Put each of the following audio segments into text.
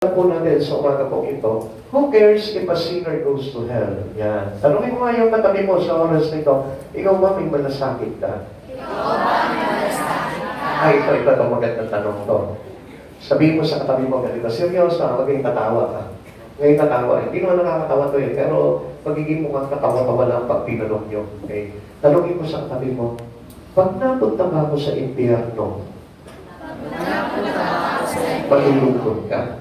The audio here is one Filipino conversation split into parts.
po natin sa umaga po ito, who cares if a sinner goes to hell? Yan. Tanungin mo nga yung katabi mo sa oras nito, ikaw ba may malasakit ka? Ay, ito magandang tanong to. Sabihin mo sa katabi mo, ganito, seryoso, maging tatawa ka. Ngayon tatawa, hindi naman nakakatawa to eh, pero magiging mukhang katawa-tawa lang pag tinanong nyo. Okay? Tanungin mo sa katabi mo, pag napunta ba ako sa impyerno, malulungkot ka?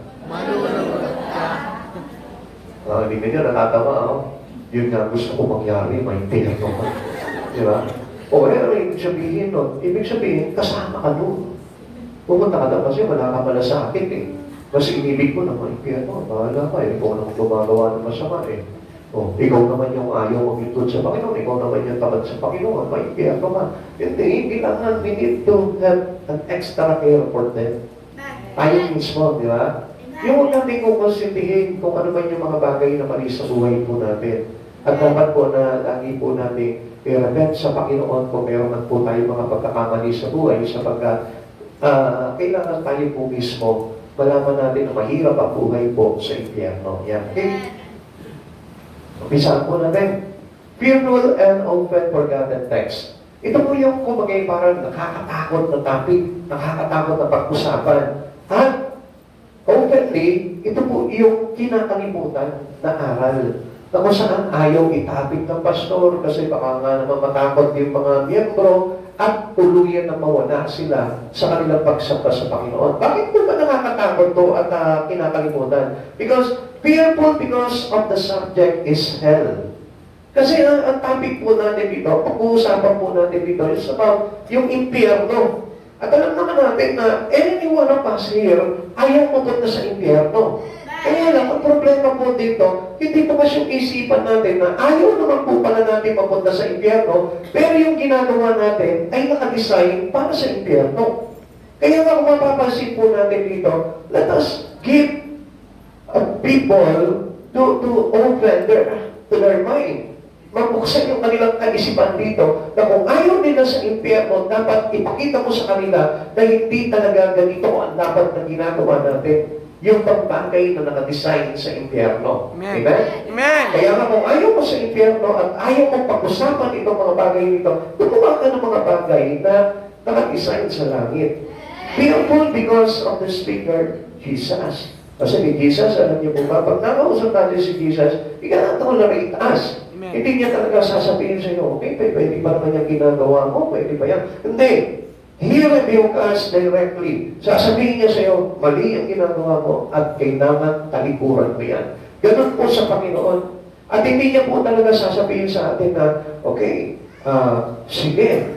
Hindi nyo natatawa, oh. Yun nga gusto ko mangyari, may impyerno ka. Di ba? O ano ibig sabihin nun? Ibig sabihin, kasama ka doon. Pumunta ka doon kasi wala ka pala sa akin eh. Kasi inibig ko naman, impyerno, bahala ka eh. Ikaw naman gumagawa ng masama eh. O, ikaw naman yung ayaw maglingkod sa Panginoon, ikaw naman yung tamad sa Panginoon, may impyerno ka. Hindi kailangan, we need to have an extra care for them. Tayo mismo, di ba? Yung huwag natin kukonsintihin kung ano man yung mga bagay na mali sa buhay po natin. At dapat po na lagi po natin i-repent sa Panginoon kung meron man po tayo mga pagkakamali sa buhay sapagkat kailangan tayo po mismo malaman natin na mahirap ang buhay po sa impyerno. Yan. Okay? Umpisaan po natin. Fearful and often forgotten text. Ito po yung kumagay parang nakakatakot na topic, nakakatakot na pag-usapan. At openly, ito po yung kinakalimutan na aral na kung saan ayaw itapik ng pastor kasi baka nga naman matakot yung mga miyembro at tuluyan na mawala sila sa kanilang pagsamba sa Panginoon. Bakit po ba nakakatakot to at kinakalimutan? Because fearful because of the subject is hell. Kasi ang topic po natin dito, pag-uusapan po natin dito is about yung impyerno. At alam naman natin na any one of us here ayaw mapunta sa impyerno. Kaya lang, ang problema po dito, hindi po kasi yung isipan natin na ayaw naman po pala natin mapunta sa impyerno, pero yung ginagawa natin ay nakadesign para sa impyerno. Kaya nga kung mapapansin po natin dito, let us give people to open to their mind. Mabuksan yung kanilang kaisipan dito na kung ayaw nila sa impyerno, dapat ipakita mo sa kanila na hindi talaga ganito ang dapat na ginagawa natin. Yung pagbagay na nakadesign sa impyerno. Amen? Amen. Kaya nga kung ayaw mo sa impyerno at ayaw mong pag-usapan itong mga bagay nito, gumawa ka ng mga bagay na nakadesign sa langit. Fearful because of the speaker, Jesus. Kasi ni Jesus, alam niyo po ba, pag nakausap natin si Jesus, i-tolerate us. Hindi niya talaga sasabihin sa iyo, okay, pwede ba naman yung ginagawa mo? Pwede ba yan? Hindi. He rebuke us directly. Sasabihin niya sa iyo, mali ang ginagawa mo at kailangan talikuran mo yan. Ganun po sa Panginoon. At hindi niya po talaga sasabihin sa atin na, okay, sige,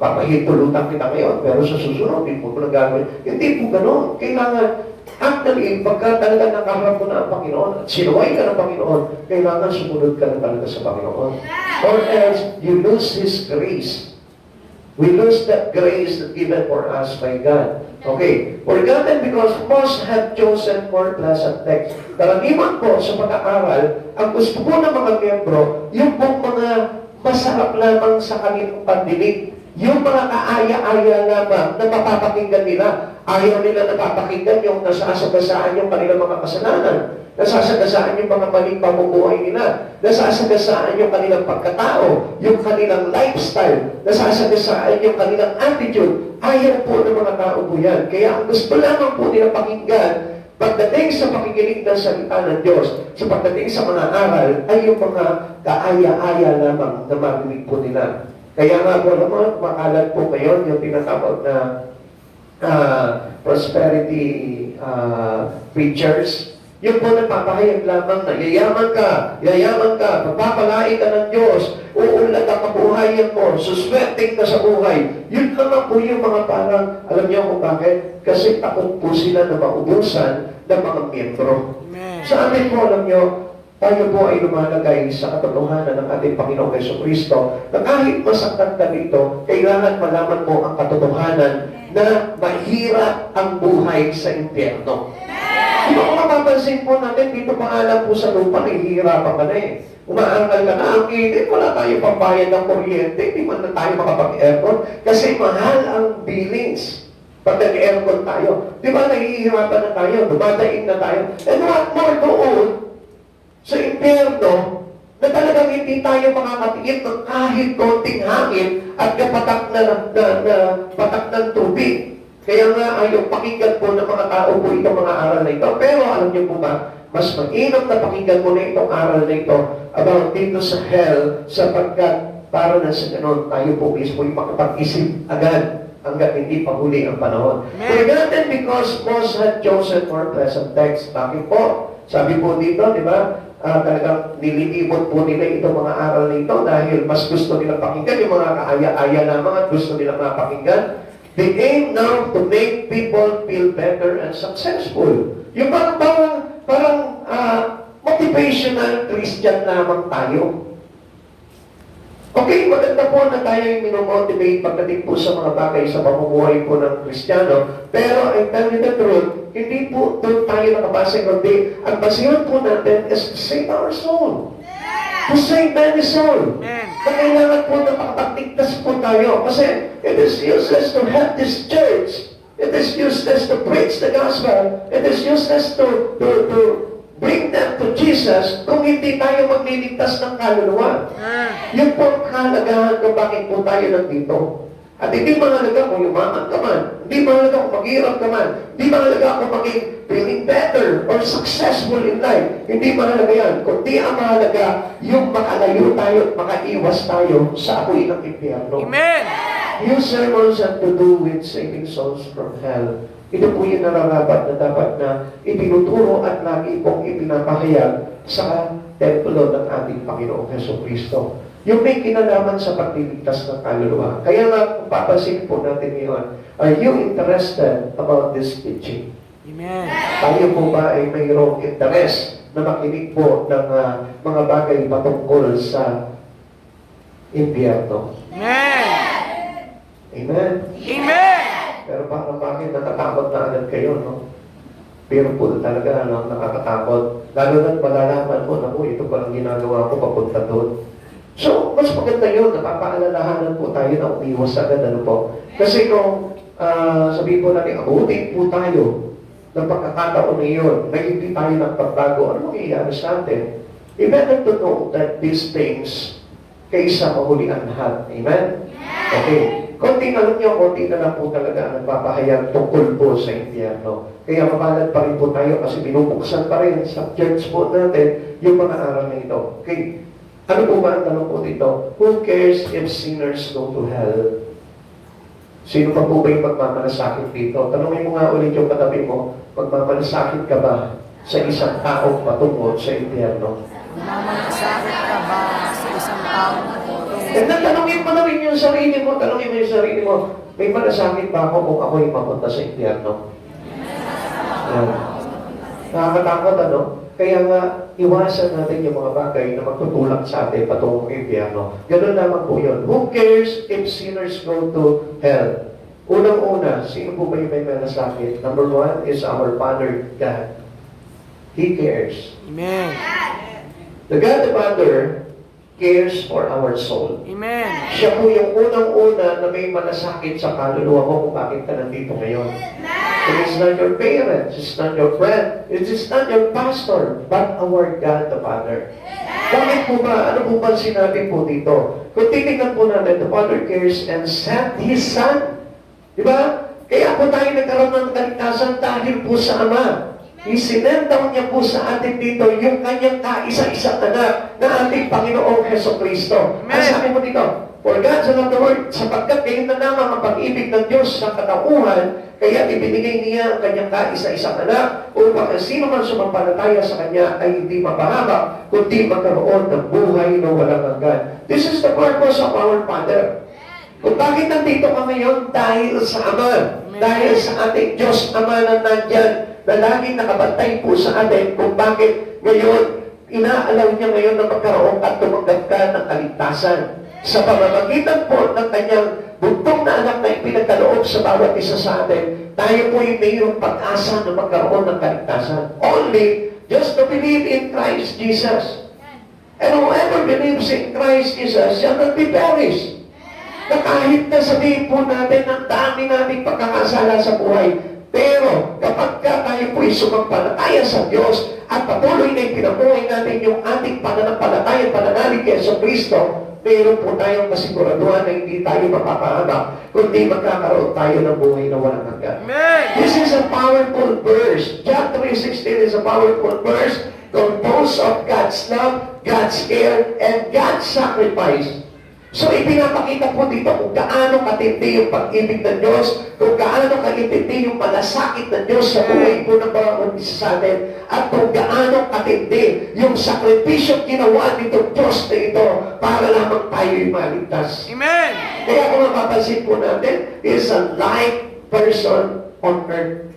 papahintulutan kita ngayon, pero sa susunod, hindi mo na gagawin. Hindi po ganun. Kailangan actually, pagka talaga nakaharap mo na ang Panginoon at sinuway ka ng Panginoon, kailangan sumunod ka na talaga sa Panginoon. Or else, you lose His grace. We lose that grace that given for us by God. Okay, forgotten because most have chosen more pleasant text. Karaniwan po sa pag-aaral, ang gusto po ng mga miyembro, yung pong mga masarap lamang sa kanilang pandinig. Yung mga kaaya-aya lamang na mapapakinggan nila. Ayaw nila napapakinggan yung nasasagasaan yung kanilang mga kasalanan. Nasasagasaan yung mga maling pamumuhay nila. Nasasagasaan yung kanilang pagkatao, yung kanilang lifestyle. Nasasagasaan yung kanilang attitude. Ayaw po ng mga tao po yan. Kaya ang gusto lamang po nila pakinggan pagdating sa pakikinig ng salita ng Diyos, sa pagdating sa mga aral, ay yung mga kaaya-aya lamang na marinig po nila. Kaya nga po naman, makalat po ngayon yung tinatawag na prosperity preachers. Yung po nagpapahayag lamang na yayaman ka, pagpapalain ka ng Diyos, uunlad ang kabuhayan mo, suswerting ka sa buhay. Yun naman po yung mga parang, alam niyo kung bakit? Kasi takot po sila na maubusan ng mga miyembro. Sa atin po, alam niyo, tayo po ay lumalagay sa katotohanan ng ating Panginoong Jesucristo na kahit masaktan ka dito, kailangan malaman mo ang katotohanan na mahirap ang buhay sa impyerno. Di ba kung mapapansin po natin, dito pa alam po sa lupa, nahihirapan ka na eh. Umaangal ka na, ang init, wala tayo pambayad ng kuryente, hindi man na tayo makapag-aircon, kasi mahal ang billings. Pag nag-aircon tayo, di ba nahihirapan na tayo, dumadaing na tayo. And what more doon, sa impyerno, na talagang hindi tayo makakatingin ng kahit konting hangin at kapatak patak ng tubig. Kaya nga ayaw pakinggan po ng mga tao po itong mga aral na ito. Pero alam niyo po ba, mas mainam na pakinggan mo na itong aral na ito about dito sa hell sapagkat para na sa ganon tayo po mismo yung makapag-isip agad hanggang hindi pa huli ang panahon. Forgotten because most had chosen more pleasant text. Bakit po? Sabi po dito, di ba? Talagang nililibot po nila itong mga aral nito dahil mas gusto nila pakinggan yung mga kaaya-aya lamang at gusto nila mapakinggan. They aim now to make people feel better and successful. Yung parang motivational Christian lamang tayo. Okay, maganda po na tayo yung minomotivate pagdating po sa mga bagay sa pamumuhay po ng Kristiyano. Pero I tell you the truth, hindi po doon tayo nakabasa kundi ang basihan po natin is to save our soul. To save any soul. Na kailangan po na makapagligtas po tayo. Kasi it is useless to have this church. It is useless to preach the gospel. It is useless to bring them to Jesus kung hindi tayo magliligtas ng kaluluwa. Yun po ang kahalagahan kung bakit po tayo nandito. At hindi mahalaga kung yumaman ka man, hindi mahalaga kung maghirap ka man, hindi mahalaga kung maging feeling better or successful in life. Hindi mahalaga yan. Kundi ang mahalaga, yung makalayo tayo at makaiwas tayo sa apoy ng impyerno. Amen! Yung sermons have to do with saving souls from hell. Ito po yung nararapat na dapat na itinuturo at lagi pong ipinapahayag sa templo ng ating Panginoong Jesucristo. Yung may kinalaman sa pagliligtas ng kaluluwa. Kaya nga, kung papansin po natin ngayon, are you interested about this teaching? Amen. Tayo po ba ay mayroong interest na makinig po ng mga bagay patungkol sa impyerno? Amen. Amen? Amen. Pero parang bakit natatakot na agad kayo, no? Pero po talaga, no, nakakatakot. Lalo na't malalaman mo na po, ito palang ginagawa ko papunta doon. So, mas maganda yun, napapaalalahanan po tayo na umiwas agad, ano po. Kasi kung sabihin po natin, abutin po tayo ng pagkakataon na yun, na hindi tayo nagpagbago, ano mangyayari sa atin? You better to know that these things kaysa mahuli ang lahat. Amen? Okay. Konti na lang po talaga ang nagpapahayag tungkol po sa impyerno. Kaya mapalad pa rin po tayo kasi binubuksan pa rin sa church po natin yung mga aral na ito. Okay. Ano po ba ang tanong po dito? Who cares if sinners go to hell? Sino pa po ba yung magmamalasakit dito? Tanungin mo nga ulit yung katabi mo, magmamalasakit ka ba sa isang taong patungo sa impyerno? Magmamalasakit ka ba sa isang taong patungo? And then, tanungin mo na rin yung sarili mo, may malasakit ba ako kung ako'y mapunta sa impyerno? Nakakatakot, ano? Kaya nga, iwasan natin yung mga bagay na magtutulak sa atin patungong impyerno. Ganun lamang po yun. Who cares if sinners go to hell? Unang-una, sino po ba yung may malasakit? Number one is our Father God. He cares. Amen. The God the Father cares for our soul. Amen. Siya po yung unang-una na may malasakit sa kaluluwa mo kung bakit ka nandito ngayon. It is not your parents, it's not your friend, it is not your pastor, but our God the Father. Bakit po ba? Ano po ba sinabi po dito? Kung titignan po natin, the Father cares and sent His Son. Di ba? Kaya po tayo nagkaroon ng kaligtasan dahil po sa Ama. Isinendaw niya po sa atin dito yung kanyang kaisa-isang anak na ating Panginoong Jesucristo. Ang sabi mo dito, for God so loved the world, sapagkat kayo na naman ang pag-ibig ng Diyos sa katauhan, kaya ibinigay niya ang kanyang kaisa-isang anak upang sino man sumampalataya sa kanya ay hindi mapahaba, kundi magkaroon ng buhay na walang hanggan. This is the purpose of our Father. Kung bakit nandito ka ngayon? Dahil sa Ama. Dahil sa ating Diyos Ama na nandyan, na laging nakabantay po sa atin kung bakit ngayon, inaalaw niya ngayon na magkaroon at tumanggap ka ng kaligtasan. Sa pamamagitan po ng kanyang buntong na anak na ipinagkaloob sa bawat isa sa atin, tayo po yung mayroong pag-asa na magkaroon ng kaligtasan. Only just to believe in Christ Jesus. And whoever believes in Christ Jesus shall not be perished. Na kahit na sabihin po natin ang dami naming pagkakasala sa buhay, pero kapag tayo po'y sumampalataya sa Diyos at patuloy na ipinamuhay natin yung ating pananampalataya, pananalig kay Kristo, meron po tayong kasiguraduhan na hindi tayo mapapahamak, kundi magkakaroon tayo ng buhay na walang hanggan. This is a powerful verse. John 3:16 is a powerful verse composed of God's love, God's care, and God's sacrifice. So ipinapakita po dito kung gaano katindi yung pag-ibig ng Diyos, kung gaano katindi yung malasakit ng Diyos sa buhay po ng mga isa sa atin, at kung gaano katindi yung sakripisyong ginawa nitong Diyos na ito para lamang tayo'y maligtas. Amen. Kaya kung mapapansin po natin, is a like person on earth.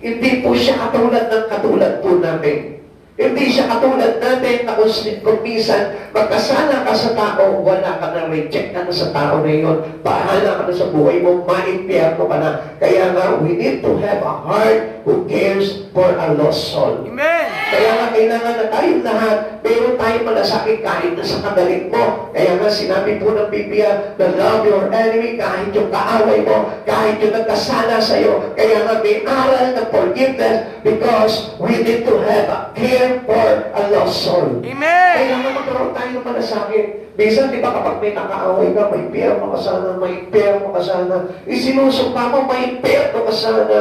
Hindi po siya katulad po natin. Hindi siya katulad natin na kung minsan magkasala ka sa tao, wala ka na, reject ka na sa tao na yun, bahala ka na sa buhay mo, ma-impyerno ka na. Kaya nga, we need to have a heart who cares for a lost soul. Amen. Kaya nga, kailangan na tayong lahat, meron tayong malasakit kahit na sa kadalit mo. Kaya nga, sinabi po ng Biblia, na love your enemy, kahit yung kaaway mo, kahit yung nagkasala sa'yo. Kaya nga, may aral na forgiveness because we need to have a care for a lost soul. Amen. Kailangan magkaroon tayo ng malasakit. Minsan, di ba, kapag may nakaaway ka, may impyerno ka sana, may impyerno ka sana. Isinusumpa mo, may impyerno ka sana.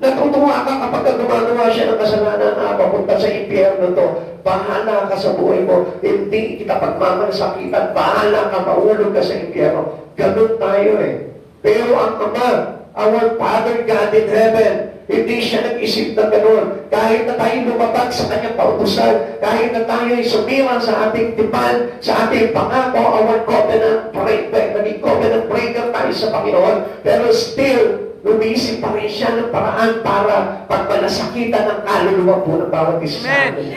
Natutuwa ka kapag gumagawa siya ng kasalanan na papunta sa impyerno to. Bahala ka sa buhay mo. Hindi kita pagmamalasakitan. Bahala ka, maulog ka sa impyerno. Ganun tayo eh. Pero ang Ama, our Father God in heaven, hindi siya nag-isip na gano'n. Kahit na tayo lumabag sa kanyang pautusan, kahit na tayo ay sumira sa ating tipan, sa ating pangako, our covenant breaker, naging covenant breaker tayo sa Panginoon, pero still, lumisip pa rin siya ng paraan para pagmalasakitan ng kaluluwa po ng bawat isa sa atin.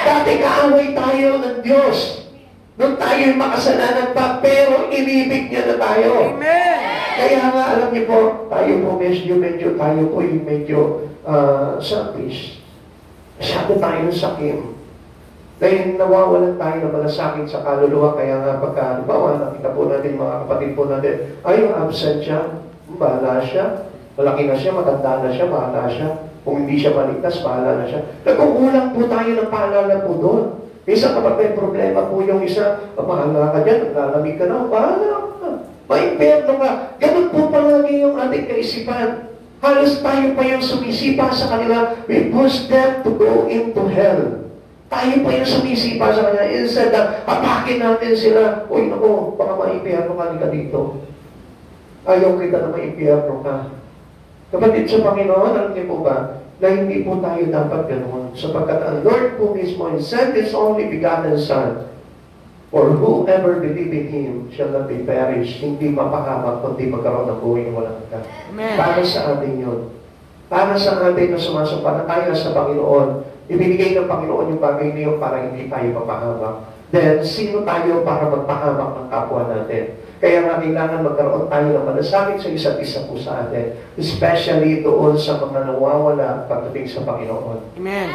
Dati kaaway tayo ng Diyos. Nung tayo'y makasalanan pa, pero inibig niya na tayo. Amen. Kaya nga, alam niyo po, tayo po tayo po yung medyo selfish. Masyado tayong sakim. Dahil nawawalan tayo ng malasakit sa kaluluwa, kaya nga pagka, halimbawa, nakita po natin mga kapatid po natin, ay, absent siya, bahala siya, malaki na siya, matanda na siya, bahala siya. Kung hindi siya maligtas, bahala na siya. Nagkukulang po tayo ng paalala po doon. Minsan kapag may problema po yung isa, bahala ka dyan, naglalamig ka na, bahala ka. Maimpyerno ka. Ganun po palagi yung ating kaisipan. Halos tayo pa yung sumisipa sa kanila. We push them to go into hell. Tayo pa yung sumisipa sa kanila. Instead na hapakin natin sila, uy, naku, baka maimpyerno ka dito. Ayaw kita na maimpyerno ka. Kapatid sa Panginoon, alam niyo po ba, na hindi po tayo dapat ganoon. Sapagkat ang Lord po mismo sent His only begotten Son, for whoever believe in Him shall not be perished, hindi mapahamak, kundi magkaroon ng buhay na walang hanggan. Para sa atin yun. Para sa atin na sumasampalataya sa Panginoon, ibinigay ng Panginoon yung bagay na yun para hindi tayo mapahamak. Then, sino tayo para magpahamak ng kapwa natin? Kaya nga kailangan magkaroon tayo ng malasakit sa isa't isa po sa atin, especially doon sa mga nawawala pagdating sa Panginoon. Amen.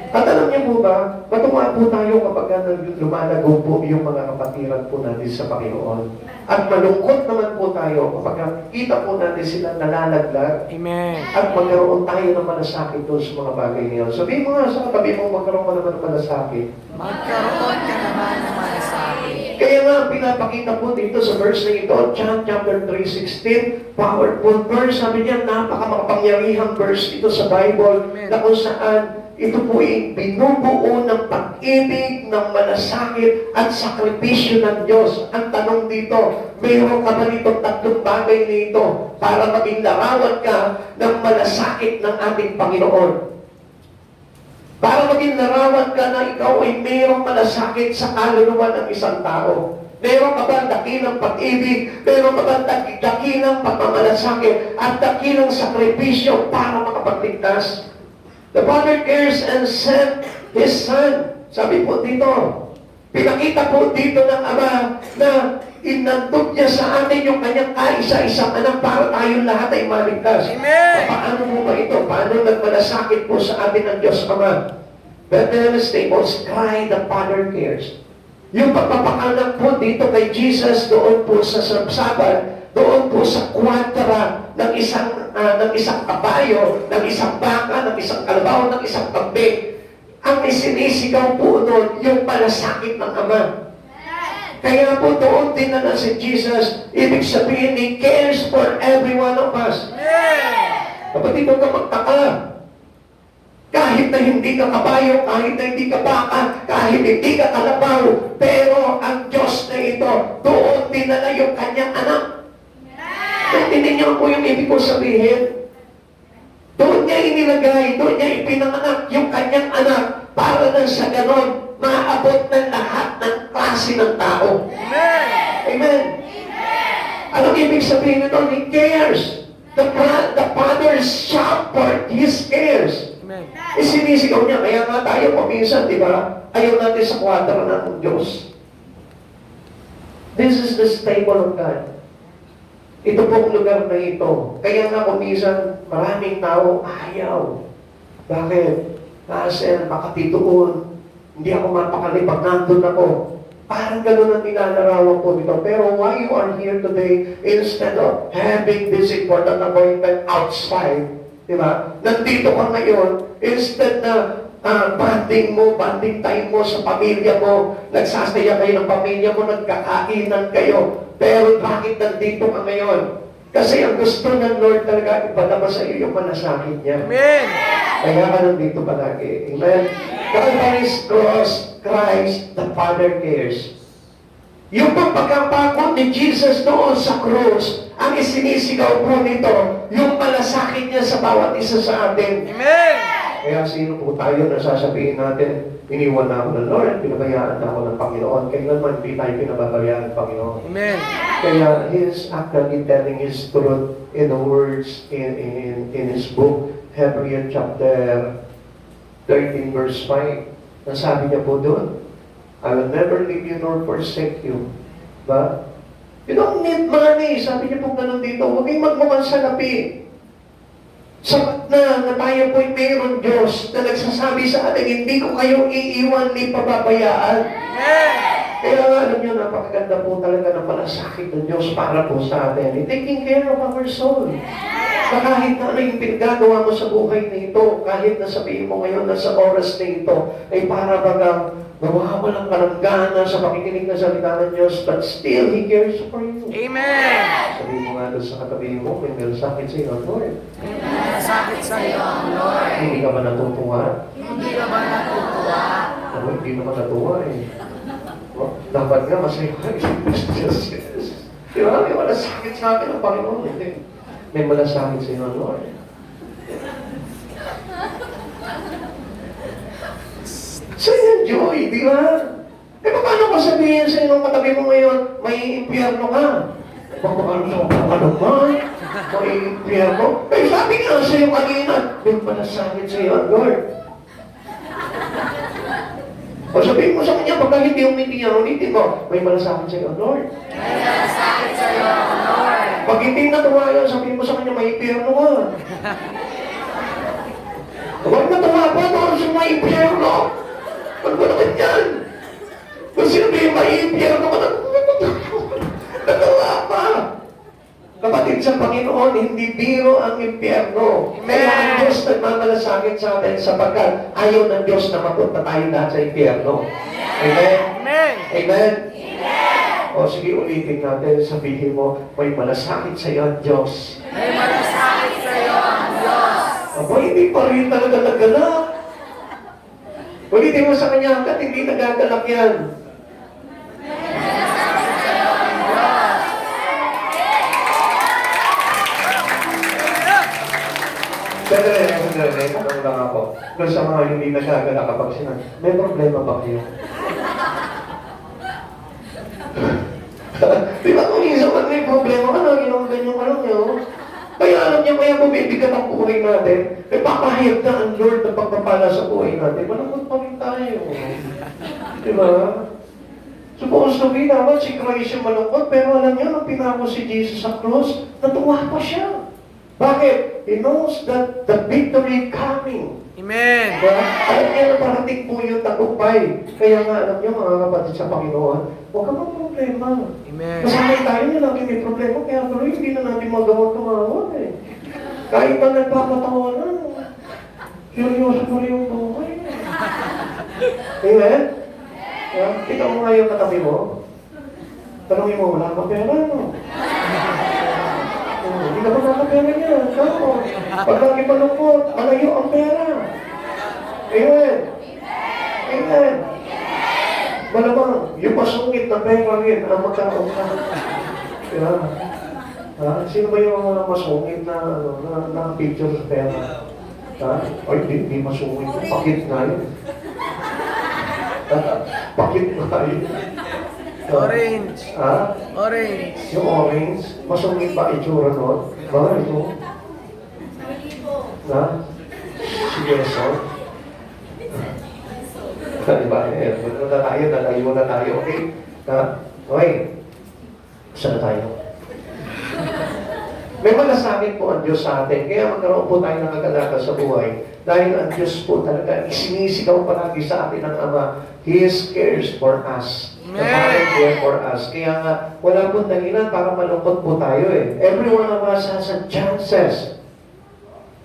At alam niyo po ba, matuwa po tayo kapag lumalago po yung mga kapatiran po natin sa Panginoon. At malungkot naman po tayo kapag kita po natin sila nalalaglag. Amen. At magkaroon tayo ng malasakit doon sa mga bagay niyo. Sabihin mo nga sa katabi mo, magkaroon ka naman ng malasakit. Magkaroon ka naman ng malasakit. Kaya nga, pinapakita po dito sa verse na ito, John chapter 3:16, powerful verse. Sabi niya, napakamakapangyarihang verse ito sa Bible, na kung saan ito po ay binubuo ng pag-ibig, ng malasakit at sakripisyo ng Diyos. Ang tanong dito, mayroon ka ba nitong tatlong bagay nito para maging larawan ka ng malasakit ng ating Panginoon? Para maging larawan ka na ikaw ay mayroong malasakit sa kaluluwa ng isang tao. Meron ka ba dakilang pag-ibig? Meron ka ba dakilang pagmamalasakit at dakilang sakripisyo para makapagligtas? The Father cares and sent His Son. Sabi po dito, pinakita po dito ng Ama na inantog niya sa atin yung kanyang kaisa-isang anak para tayong lahat ay maligtas. Amen. Paano mo ba ito? Paano nagmalasakit po sa atin ang Diyos Ama? Bethlehem Stables, cry, the Father cares. Yung pagpapaanak po dito kay Jesus doon po sa sabsaban, doon po sa kwadra ng isang kabayo, ng isang baka, ng isang kalabaw, ng isang kambing. Ang isinisigaw po doon, yung malasakit ng Ama. Kaya po doon din na si Jesus, ibig sabihin, He cares for every one of us. Kapatid, huwag ka magtaka. Kahit na hindi ka kabayo, kahit na hindi ka baka, kahit hindi ka kalabaw, pero ang Diyos na ito, doon dinala yung kanyang anak. Naintindihan niyo po yung ibig ko sabihin? Doon niya inilagay, doon niya ipinanganak yung kanyang anak para na sa ganon, maabot ng lahat ng klase ng tao. Amen. Anong ibig sabihin nito? He cares. The Father shout for His cares. Sinisigaw niya, kaya nga tayo paminsan, di ba? Ayaw natin sa kwadra ng Diyos. This is the stable of God. Ito pong lugar na ito. Kaya nga kuminsan, maraming tao ayaw. Bakit? Kasi makatituon. Hindi ako mapakali pag nandun ako. Parang gano'n ang nilalarawan ko dito. Pero why you are here today, instead of having this important appointment outside, di ba? Nandito ka ngayon, instead na banding time mo sa pamilya mo, nagsasaya kayo ng pamilya mo, nagkakainan kayo. Pero bakit nandito ka ngayon? Kasi ang gusto ng Lord talaga, ipadama sa iyo yung malasakit niya. Amen. Kaya ka nandito palagi. Amen? Calvary's cross, Christ, the Father cares. Yung pagpagkapako ni Jesus doon sa cross, ang isinisigaw po nito, yung malasakit niya sa bawat isa sa atin. Amen. Kaya sino po tayo na sasabihin natin, iniwan na ako ng Lord, pinabayaan na ako ng Panginoon. Kailanman hindi tayo pinababayaan ng Panginoon. Amen. Kaya He's actually telling His truth in the words in His book, Hebrews chapter 13 verse 5. Nasabi niya po doon, I will never leave you nor forsake you. Ba? You don't need money. Sabi niya po ganun dito, huwag kayong magmukhang salapi. Sapat na tayo po'y mayroon Diyos na nagsasabi sa atin, hindi ko kayo iiwan ni pababayaan. Kaya nga, alam niyo, napakaganda po talaga ng malasakit ng Diyos para po sa atin. He's taking care of our soul. Na kahit na ano yung pinagagawa mo sa buhay na ito, kahit na sabihin mo ngayon na sa oras na ito, ay para bagang nawawalang kalanggana sa pakikinig na salita ng Diyos, but still, He cares for you. Amen. Sabihin mo nga doon sa katabi mo, may malasakit sa iyo, Lord. Sakit sa iyo, Lord. Hindi ka ba natutuwa? Hindi ka ba natutuwa? Ano, hindi naman natuwa eh. Oh, dapat nga masaya ka. Yes. Di ba? May malasakit sa akin ang Panginoon. Hindi. May malasakit sa iyo, Lord. So yan, joy, di ba? Eh, paano ka sabihin sa inyo katabi mo ngayon, may impyerno ka? Paano ka? May impyerno? Eh, sabi nga sa iyo kanina, may malasakit sa iyo, Lord. O sabihin mo sa kanya, pagka hindi umitin mo, may malasakit sa iyo, Lord. May malasakit sa iyo, Lord. Pag hindi natuwa yan, sabihin mo sa kanya, may impyerno ka. Huwag natuwa pa, doon sa may impyerno. Ano ba naman yan? Kung sinabihin, may impyerno ka, natuwa pa. Kapatid sa Panginoon, hindi biro ang impyerno. Kaya ang Diyos nagmamalasakit sa atin sapagkat ayaw ng Diyos na mapunta tayo lahat sa impyerno. Amen? Amen. Amen? O sige, ulitin natin. Sabihin mo, may malasakit sa iyo ang Diyos. May malasakit sa iyo ang Diyos. Aba, hindi pa rin talaga nagalak. Ulitin mo sa kanya, hanggat hindi nagagalak yan. Sandali, tanong lang ako. Kung sa mga hindi nagagala kapag sinabi, may problema ba kayo? Di ba kung minsan pag may problema ka, lagi naman ganyan ka lang yun. Kaya alam niyo, kaya bumibigat ang buhay natin. May papahayag na ang Lord na pagpapala sa buhay natin. Malungkot pa rin tayo. Di ba? Supposed to be, dapat si Christ yung malungkot, pero alam niyo, nung pinako si Jesus sa cross, natuwa pa siya. Bakit? He knows that the victory coming. Amen. Diba? Alam niya na parating po yung tagumpay. tagumpay. Kaya nga, alam niyo mga kapatid sa Panginoon, huwag ka mang problema. Amen. Kasama tayo niya lagi may problema, kaya tuloy hindi na natin magawa tumawag eh. Kahit na nagpapatawanan, seryoso ko rin yung buhay. Amen? Yeah? Ikaw mo nga yung katabi mo. Tanongin mo, wala ka pera, no? Hindi ka makakapera niya. Tama. Pag lagi malungkot, malayo ang pera. Amen. Amen. Malamang, yung masungit na pera rin, ang magkaroon ka. Diba? Ha? Sino ba yung mga masungit na, picture sa pera? Ha? Ay, hindi masungit. Pakit nga yun. Pakit nga yun. Orange. Ha? Orange. Yung orange, masungit ba itsura nun? Ba, ito? Ha? Sige, so. Diba? Nalayo na tayo. Okay? Okay. Saan na tayo? May malasakit po ang Diyos sa atin. Kaya magkaroon po tayo ng kagalakan sa buhay. Dahil ang Diyos po talaga, isinisigaw palagi sa atin ng Ama. He cares for us. The Father cares for us. Kaya nga, wala pong dahilan para malungkot po tayo eh. Every one of us has a chances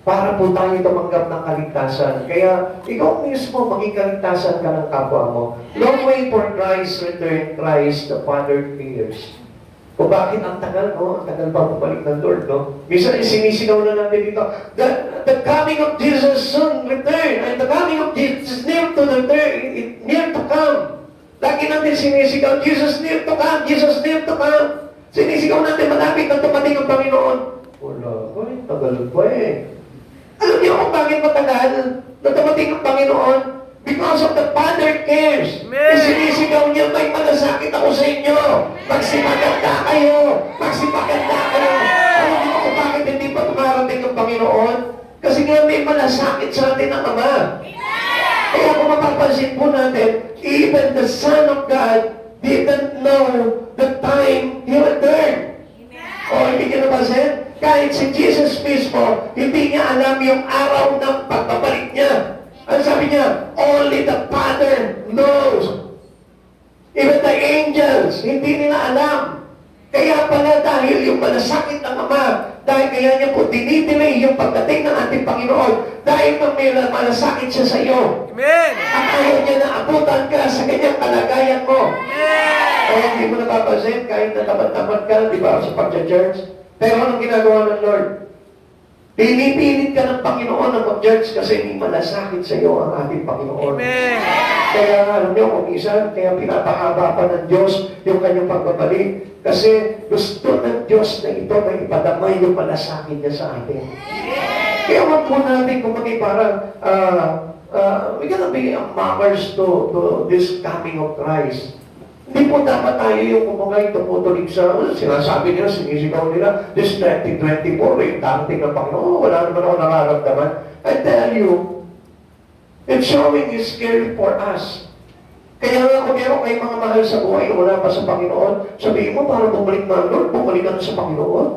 para po tayo tumanggap ng kaligtasan. Kaya, ikaw mismo, maging kaligtasan ka ng kapwa mo. Long way for Christ return, Christ the Father cares. Kung bakit ang tagal, no? Ang tagal pa bumalik ng Lord, no? Minsan, sinisigaw na natin dito, the coming of Jesus soon return, and the coming of Jesus near to return, near to come. Lagi natin sinisigaw, Jesus near to come, Jesus near to come. Sinisigaw natin, malapit na tumating ang Panginoon. Wala, ay, tagal pa eh. Alam niyo kung bakit matagal na tumating ang Panginoon? Because of the Father cares. Sinisigaw niya, may malasakit ako sa inyo. Magsipaganda kayo. Magsipaganda kayo. Alam niyo kung bakit hindi pa tumarating ang Panginoon? Kasi nga may malasakit sa atin ang Ama. Kaya kung mapapansin po natin, even the Son of God didn't know the time He returned. O hindi niyo napansin? Kahit si Jesus mismo, hindi niya alam yung araw ng pagbabalik niya. Ano sabi niya? Only the Father knows. Even the angels, hindi nila alam. Kaya pala dahil yung malasakit ng Ama, dahil kaya niya po dinidelay yung pagdating ng ating Panginoon, dahil may malasakit siya sa iyo. Amen. At ayaw niya na abutan ka sa kanyang kalagayan mo. Amen. Kaya hindi mo napapansin, kahit na tamad-tamad ka, di ba, sa pag-church. Pero anong ginagawa ng Lord? Pinipilit ka ng Panginoon na mag-church kasi may malasakit sa iyo ang ating Panginoon. Amen. Kaya alam niyo kung isa, kaya pinapahaba pa ng Diyos yung kanyang pagbabalik. Kasi gusto ng Diyos na ito na ipadamay yung malasakit niya sa atin. Kaya wag po natin kung maging parang we gotta be mockers to this coming of Christ. Hindi po dapat tayo yung kumagay tumutulig sa, sinasabi nila, sinisigaw nila, this 2024, yung darating ng Panginoon, wala naman ako nakaramdaman. I tell you, it's showing His care for us. Kaya nga kung meron kayong mga mahal sa buhay na wala pa sa Panginoon, sabihin mo, para bumalik na, Lord, bumalik ka na sa Panginoon.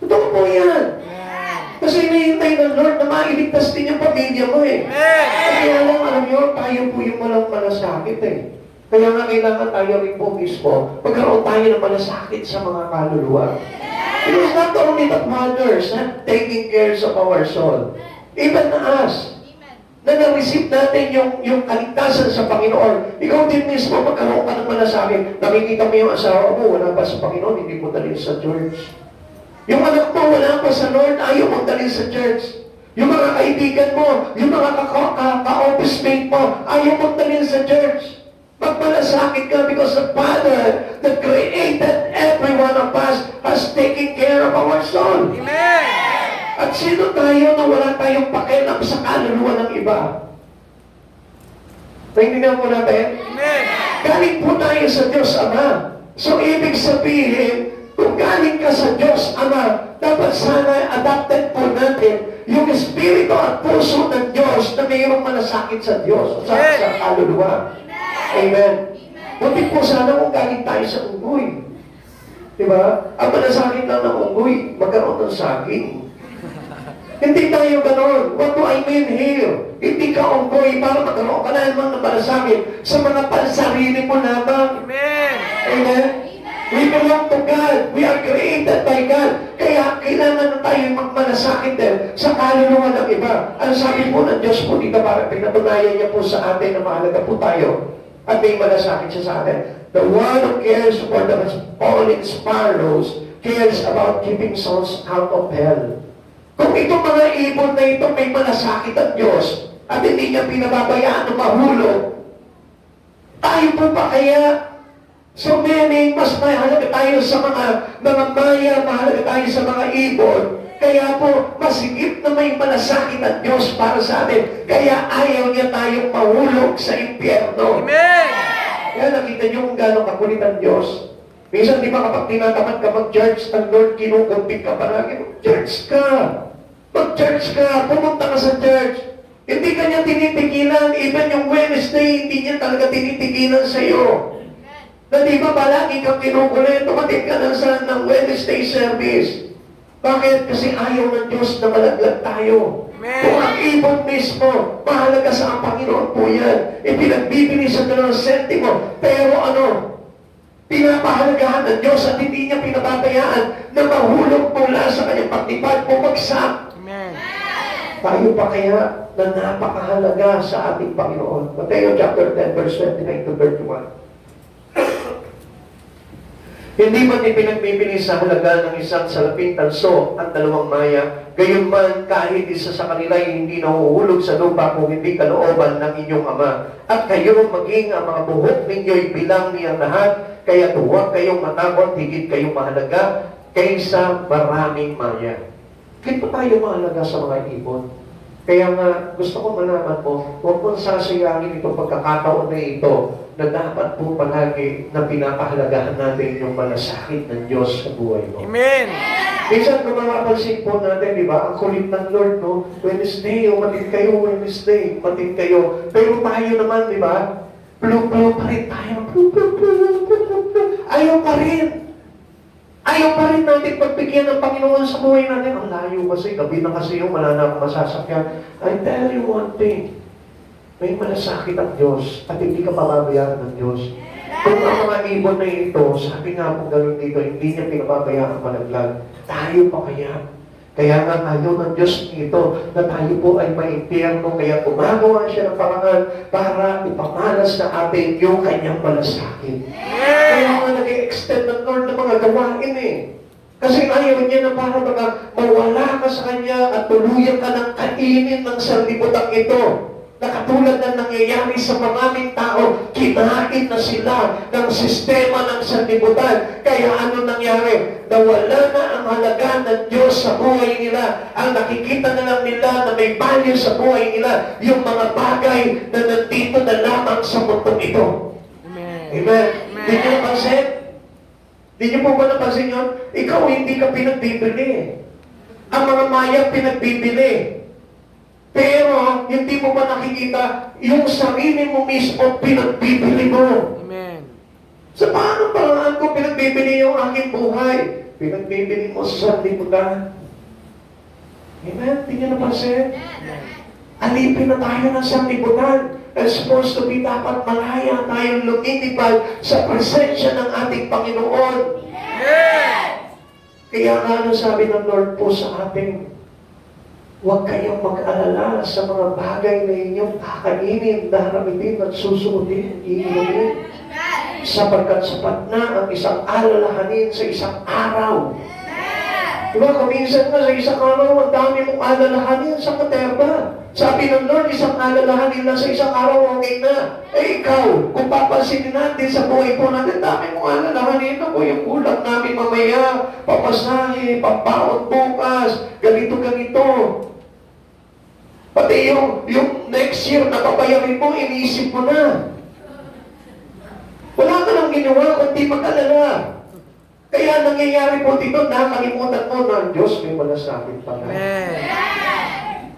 Totoo po yan. Kasi hinihintay ng Lord na mailigtas din yung pamilya mo eh. Kaya lang, alam nyo, tayo po yung walang malasakit eh. Kaya nga kailangan tayo rin po mismo, magkaroon tayo ng malasakit sa mga kaluluwa. It is not only the mothers taking care of our soul. Even us. Na na-receive natin yung kaligtasan sa Panginoon. Ikaw din mismo magkaroon ka ng malasakit. Nakikita mo yung asawa mo, wala pa sa Panginoon, hindi mo dalhin sa church. Yung anak mo, wala pa sa Lord, ayaw mo dalhin sa church. Yung mga kaibigan mo, yung mga ka-office mate mo, ayaw mo dalhin sa church. Magmalasakit ka because the Father that created every one of us has taken care of our soul. Amen. At sino tayo na wala tayong pakialam sa kaluluwa ng iba? Naintindihan po natin? Amen. Galing po tayo sa Diyos Ama. So, ibig sabihin, kung galing ka sa Diyos Ama, dapat sana adapted po natin yung espiritu at puso ng Diyos na mayroong malasakit sa Diyos, sa kaluluwa. Amen. Buti po sana kung galing tayo sa unggoy. Diba? Ang malasakit lang ng unggoy, magkaroon ng saging. Hindi tayo ganon. What do I mean here? Hindi ka onggoy para magkaroon ka na naman ng malasakit sa mga pansarili mo lamang. Amen. Amen? We belong to God. We are created by God. Kaya kailangan na tayo magmalasakit din sa kaluluwa ng iba. Ang sabi po ng Diyos po dito, para pinatunayan niya po sa atin na mahalaga po tayo at may malasakit siya sa atin. The one who cares for the falling sparrows cares about keeping souls out of hell. Kung itong mga ibon na ito may malasakit ang Diyos at hindi niya pinababayaan na mahulog, tayo po pa kaya? So many, mas mahalaga tayo sa mga maya, mahalaga tayo sa mga ibon. Kaya po, masigit na may malasakit ang Diyos para sa atin. Kaya ayaw niya tayong mahulog sa impyerno. Amen. Kaya nakita niyo kung gano'ng kakulit ang Diyos. Minsan, di ba kapag tinatamad ka mag-church, ang Lord kinukumpit ka parang, mag-church ka! Mag-church ka! Pumunta ka sa church! Hindi ka niya tinitigilan. Even yung Wednesday, hindi niya talaga tinitigilan sa'yo. Na di ba palagi kang kinukulit, tumating ka na sa ng Wednesday service. Bakit? Kasi ayaw ng Diyos na malaglag tayo. Amen. Kung ang ibon mismo, mahalaga sa ang Panginoon po yan. Ipinagbibili sa dalawang sentimo. Pero ano? Pinapahalagahan ng Diyos at hindi niya pinababayaan na mahulog mula sa kanyang pagtipad, bumagsak. Amen. Tayo pa kaya na napakahalaga sa ating Panginoon. Mateo chapter 10, verse 29 to 31. Hindi man ipinagbibili sa halaga ng isang salaping tanso ang dalawang maya, gayon man kahit isa sa kanila ay hindi nahuhulog sa lupa kung hindi kalooban ng inyong Ama. At kayo maging ang mga buhok ninyo'y bilang niyang lahat, kaya huwag kayong matakot, higit kayong mahalaga kaysa maraming maya. Bakit pa tayo mahalaga sa mga ibon? Kaya nga, gusto ko malaman mo, huwag mong sasayangin itong pagkakataon na ito na dapat po palagi na pinapahalagahan natin yung malasakit ng Diyos sa buhay mo. Amen. Minsan kung mapapansin po natin, di ba, ang kulit ng Lord, no? Wednesday, matid kayo, Wednesday, matid kayo. Pero tayo naman, di ba, blue pa rin tayo. Ayaw pa rin. Ayaw pa rin natin pagbigyan ng Panginoon sa buhay natin. Ang layo kasi, gabi na kasi yung wala na akong masasakyan. I tell you one thing, may malasakit ang Diyos at hindi ka pababayaan ng Diyos. Kung ang mga ibon na ito, sabi nga po gano'n dito, hindi niya pinababayaan ang malaglag. Tayo pa kaya? Kaya nga ayaw ng Diyos nito na tayo po ay maimpyerno, kaya gumagawa siya ng paraan para ipamalas na atin yung kanyang malasakit. Kaya nga nag-extend ng Lord ng mga gawain eh. Kasi ayaw niya na para mawala ka sa Kanya at tuluyan ka ng kainin ng sanlibutan ito. Na katulad na nangyayari sa maraming tao, kinain na sila ng sistema ng sanlibutan. Kaya ano nangyari? Nawala na ang halaga ng Diyos sa buhay nila. Ang nakikita na lang nila na may value sa buhay nila, yung mga bagay na nandito na lamang sa mundong ito. Amen. Amen. Hindi niyo napansin? Hindi niyo po ba napansin yun? Ikaw hindi ka pinagbibili. Ang mga maya pinagbibili. Pero, hindi mo ba nakikita yung sarili mo mismo pinagbibili mo? Amen. Sa paano paraan ko pinagbibili yung aking buhay? Pinagbibili mo sa sanlibutan. Amen? Hindi niyo napansin? Alipin na tayo ng sanlibutan. It's supposed to be dapat malaya tayong lumilipad sa presensya ng ating Panginoon. Amen. Kaya nga ano sabi ng Lord po sa ating, huwag kayong mag-alala sa mga bagay na inyong kakainin, daramitin at susuotin, iinumin. Sapagkat sapat na ang isang alalahanin sa isang araw. Diba, kuminsan na sa isang araw, ang dami mong alalahanin sa katerba. Sabi ng Lord, isang alalahanin lang sa isang araw, okay na. Eh ikaw, kung papansinin natin sa buhay po natin, dami mong alalahanin. Ako, yung ulam namin mamaya, papasahe, pampaon bukas, ganito. Pati yung next year na papayarin mo, iniisip mo na. Wala ka lang ginawa, kundi mag-alala. Kaya nangyayari po dito, nakalimutan mo na ang Diyos may malasakit pala. Amen.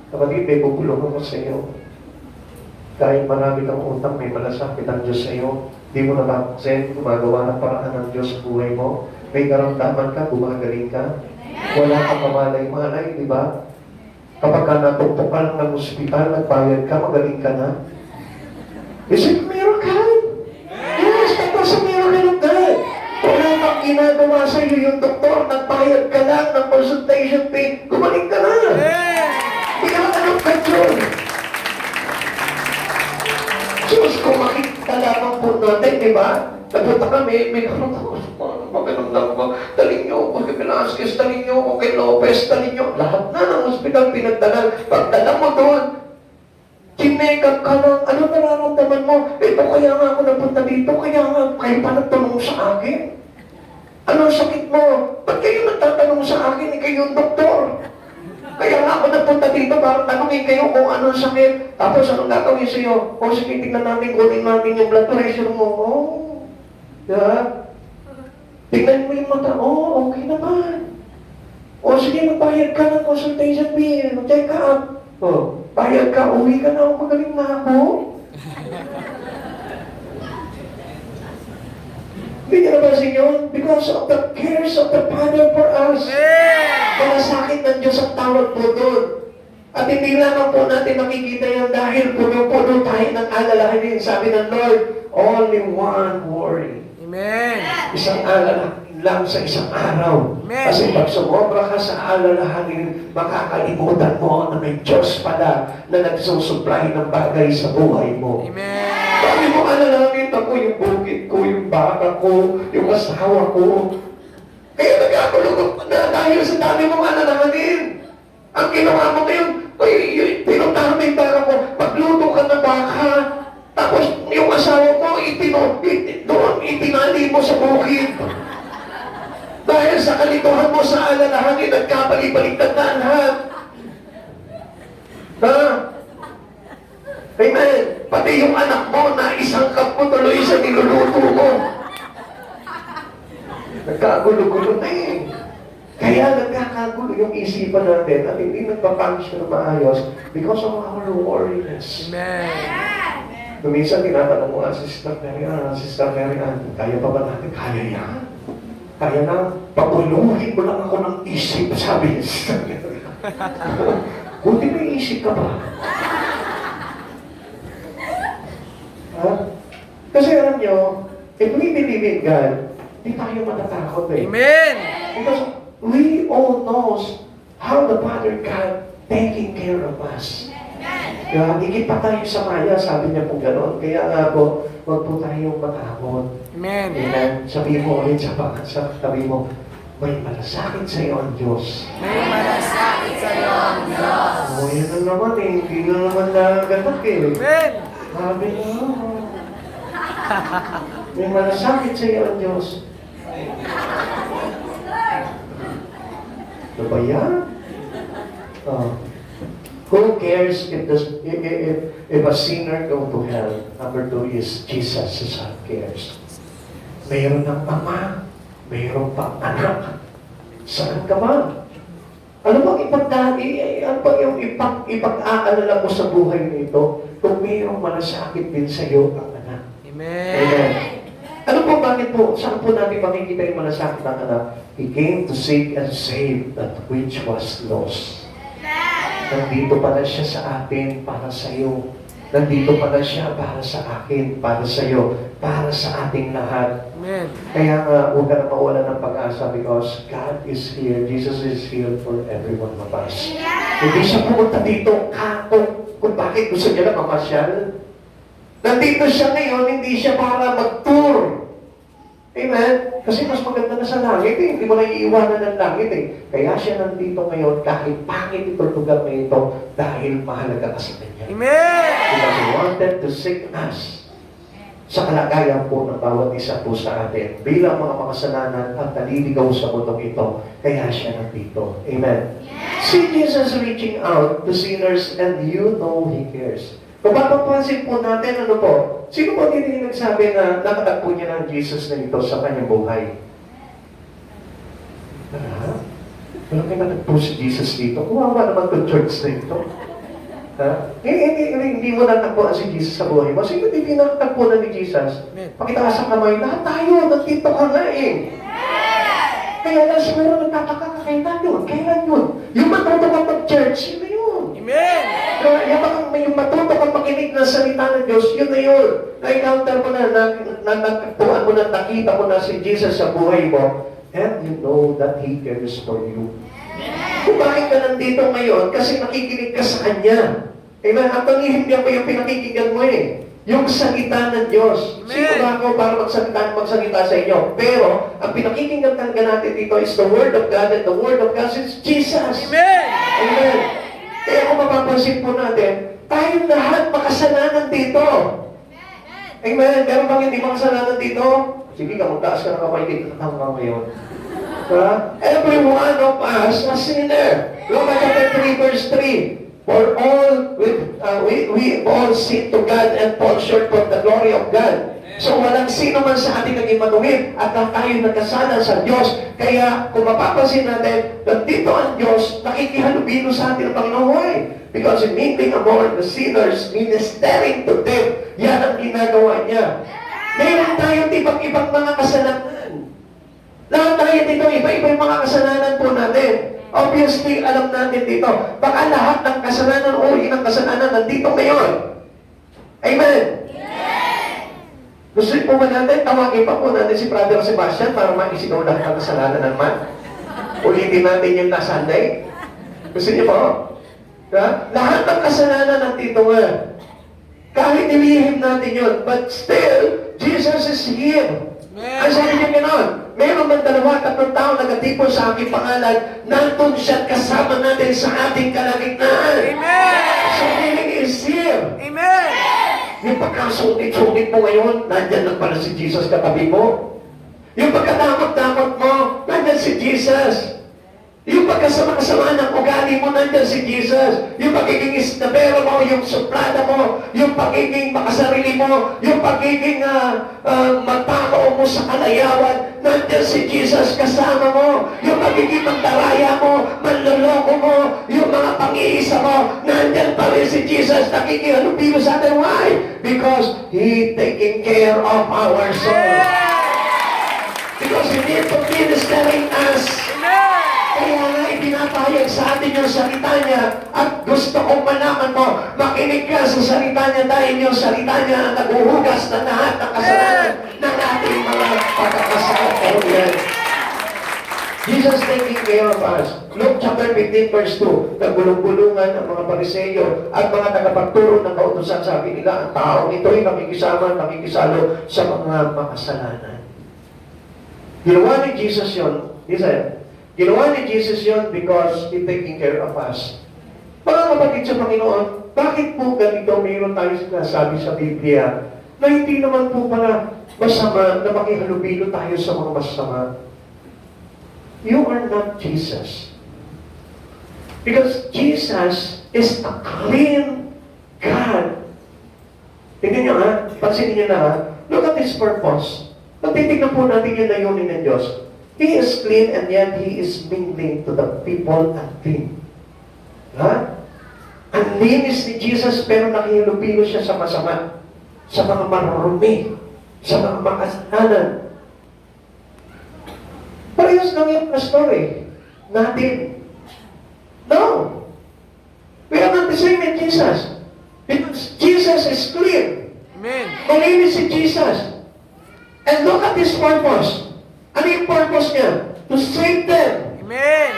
Kapatid, may bubulong ako sa iyo. Dahil marami kang utang, may malasakit ang Diyos sa iyo. Di mo napapansin, gumagawa ng paraan ng Diyos sa buhay mo. May karamdaman ka, gumagaling ka. Wala kang pamalay-malay, di ba? Kapag ka natupok ka lang ng ospital, nagbayad ka, magaling ka na. Is it miracle? Yes, that was a miracle of God. Wala kang ginagawa sa iyo yung doktor, nagbayad ka lang ng consultation fee, gumaling ka na. Hindi ka natanong ka dyan. Diyos, kung makikita lamang po natin, di ba? Nagpunta kami, may pakiramdam ko, dalhin niyo ako kay Velasquez, dalhin niyo ako kay Lopez, dalhin niyo. Lahat na ng hospital pinagdala. Pagdala mo doon, kinekap ka lang, ano nararamdaman mo? Ito kaya nga ako napunta dito, kaya nga kayo pa nagtanong sa akin. Ano ang sakit mo? Ba't kayo nagtatanong sa akin? Kayo yung doktor. Kaya nga ako napunta dito para tanongin kayo kung ano ang sakit. Tapos anong gagawin sa iyo? O sige, tignan namin, kunin namin yung blood pressure mo. Oh. Yeah. Tignan mo yung mata. Oh, okay naman. O sige, magbayad ka ng consultation fee. Check up. Oh, bayad ka, uwi ka na. Magaling na ako. Hindi niyo napansin yun? Because of the cares of the Father for us. Malasakit ng Diyos ang tawag po doon. At hindi lamang po natin makikita yan dahil puno-puno tayo ng alalahanin. Sabi ng Lord, only one worry. Amen. Isang alalahanin lang sa isang araw. Amen. Kasi pag sumobra ka sa alalahanin, makakalimutan mo na may Diyos pala na nagsusupply ng bagay sa buhay mo. Amen. Sabi mo, alalahanin ako yung bukid ko, yung baka ko, yung asawa ko. Kaya nagkakulog na dahil sa dami mong alalahanin. Ang ginawa mo ngayon, pinuntahan mo yung baka ko, magluto ka ng baka. Tapos yung asawa ko, doon itinali mo sa bukid. Dahil sa kalituhan mo sa alalahanin, nagkabalik-baliktad na lahat. Ha? Amen. Pati yung anak mo na isang cup mo tuloy sa niluluto mo. Nagkagulo-gulo na eh. Kaya nagkakagulo yung isipan natin at hindi nagpapunch na maayos because of our worriness. Amen. Minsan tinatanong mo, Sister Mary Ann, kaya pa ba natin? Kaya yan. Kaya na, paguluhin mo lang ako ng isip, sabi ni Sister Mary Ann. Buti may isip ka ba? Ha? Kasi alam nyo, if we believe in God, di tayo matatakot eh. Amen. Because we all knows how the Father God taking care of us. Kaya higit pa tayo sa Maya, sabi niya po gano'n. Kaya nga po, huwag po tayong matakot. Amen. Amen. Sabi mo ulit sa tabi mo, may malasakit sa iyo ang Diyos. May malasakit sa iyo ang Diyos. Oh, yan na naman eh. Hindi na naman nagatak eh. Amen. Sabi niya, may malasakit sa iyo ang Diyos. Ano ba yan? Who cares if a sinner go to hell? Number 2 is Jesus is who cares. Mayroon ng ama, mayroon pang anak. Saan ka ba? Ano bang yung ipag-aalala mo sa buhay nito kung mayroong malasakit din sa iyo ang anak? Amen. Amen. Ano po, bakit po? Saan po natin makikita yung malasakit ng anak? He came to seek and save that which was lost. Nandito pala siya sa atin para sa iyo. Nandito pala siya para sa akin, para sa iyo, para sa ating lahat. Amen. Kaya nga, huwag ka na mawala ng pag-asa because God is here. Jesus is here for every one of us. Hindi siya pumunta dito kung bakit gusto niya na mamasyal. Nandito siya ngayon, hindi siya para mag-tour. Amen? Kasi mas maganda na sa langit eh. Hindi mo na iiwanan ng langit eh. Kaya siya nandito ngayon kahit pangit itong lugar na ito dahil mahalaga ka sa kanya. Amen. Because He wanted to seek us sa kalagayan po ng bawat isa po sa atin bilang mga makasalanan at naliligaw sa mundong ito. Kaya siya nandito. Amen? See Jesus reaching out to sinners and you know He cares. Kung papapansin po natin, ano po, sino po hindi nagsabi na nakatagpo niya ng Jesus na ito sa kanyang buhay? Ha? Wala kayo natagpo si Jesus dito? Kuwawa naman itong church na ito. Ha? Hindi mo natagpuan si Jesus sa buhay mo. Sino hindi nakatagpo na ni Jesus? Pakita ka sa kamay, lahat tayo, nandito ka na eh. Kaya lang siguro nagtataka ka, kailan yun? Kailan yun? Yung matuto ka pag-church, sino yun? Amen. Yung matuto kang makinig ng salita ng Diyos, yun na yun. Na-encounter mo natagpuan mo na, nakita mo na si Jesus sa buhay mo, and you know that He cares for you. Kung bakit ka nandito ngayon, kasi nakikinig ka sa Kanya. Amen? At ang hindi mo yung pinakikinggan mo yung salita ng Diyos. Sino ba ako para magsalita sa inyo? Pero, ang pinakikinggan talaga natin dito is the Word of God, and the Word of God is Jesus. Amen. Amen. Kaya kung mapapansin po natin, tayong lahat makasalanan dito. Amen. Meron bang hindi makasalanan dito? Sige ka, magtaas ka ng kamay dito. Tama ngayon. Every one of us a sinner. Romans chapter 3 verse 3. For all, we all sin to God and fall short of the glory of God. So walang sino man sa atin naging matuwid at tayo nagkasala sa Diyos. Kaya kung mapapansin natin, nandito ang Diyos, nakikihalubilo sa atin ang Panginoon. Why? Because in meeting among the sinners, ministering to them, yan ang ginagawa niya. Meron tayong ibang mga kasalanan. Lahat tayo dito, iba-iba yung mga kasalanan po natin. Obviously, alam natin dito, baka lahat ng kasalanan o ng kasalanan nandito ngayon. Amen? Gusto po ba natin, tawagin pa po natin si Brother Sebastian para maisigaw lahat ng kasalanan naman? Ulitin natin yung last Sunday? Gusto niyo po? Lahat ng kasalanan nandito nga. Kahit nilihim natin yun, but still, Jesus is here. Ang sabi niya gano'n, meron man 2-3 tao nagatipon sa aking pangalan, nandun siya kasama natin sa ating kalagitnaan. Amen. So, He is here. Amen. Yung pagkasungit-sungit mo ngayon, nandyan lang pala si Jesus katabi mo. Yung pagkadamot-damot mo, nandyan si Jesus. Yung pagkasama-kasama ng ugali mo, nandyan si Jesus. Yung pagiging isnabero mo, yung suplada mo, yung pagiging makasarili mo, yung pagiging magpakao mo sa kalayawan, nandyan si Jesus kasama mo. Yung pagiging magdaraya mo, manloloko mo, yung mga pang-iisa mo, nandyan pa rin si Jesus. Nakikihalubilo sa atin. Why? Because He taking care of our soul. Because He need to ministering us. Kaya nga ipinapahayag sa atin yung salita niya at gusto kong malaman mo, makinig ka sa salita niya dahil yung salita niya ang naghuhugas na lahat ng kasalanan ng ating mga pagkakasalanan. Jesus taking care of us. Luke chapter 15 verse 2, nagulong-gulungan ang mga Pariseyo at mga tagapagturo ng kautusan. Sabi nila, ang taong ito'y nakikisalo sa mga makasalanan. Ginawa ni Jesus yun, ginawa ni Jesus yun because He taking care of us. Mga kapatid sa Panginoon, bakit po ganito mayroon tayo sinasabi sa Biblia na hindi naman po pala masama na makihalubilo tayo sa mga masama? You are not Jesus. Because Jesus is a clean God. Tingnan niyo ha, pansinin niyo na ha, look at His purpose. Natitignan po natin yung layunin ng Diyos. He is clean and yet He is mingling to the people unclean. Ha? Ang linis ni Jesus pero nakihilupilo siya sa masama, sa mga marurumi, sa mga makasalanan. Parehas lang yung story natin. No. We are not the same in Jesus. Because Jesus is clean. Amen. Malinis si Jesus. And look at His purpose. Ano yung purpose niya? To save them. Amen.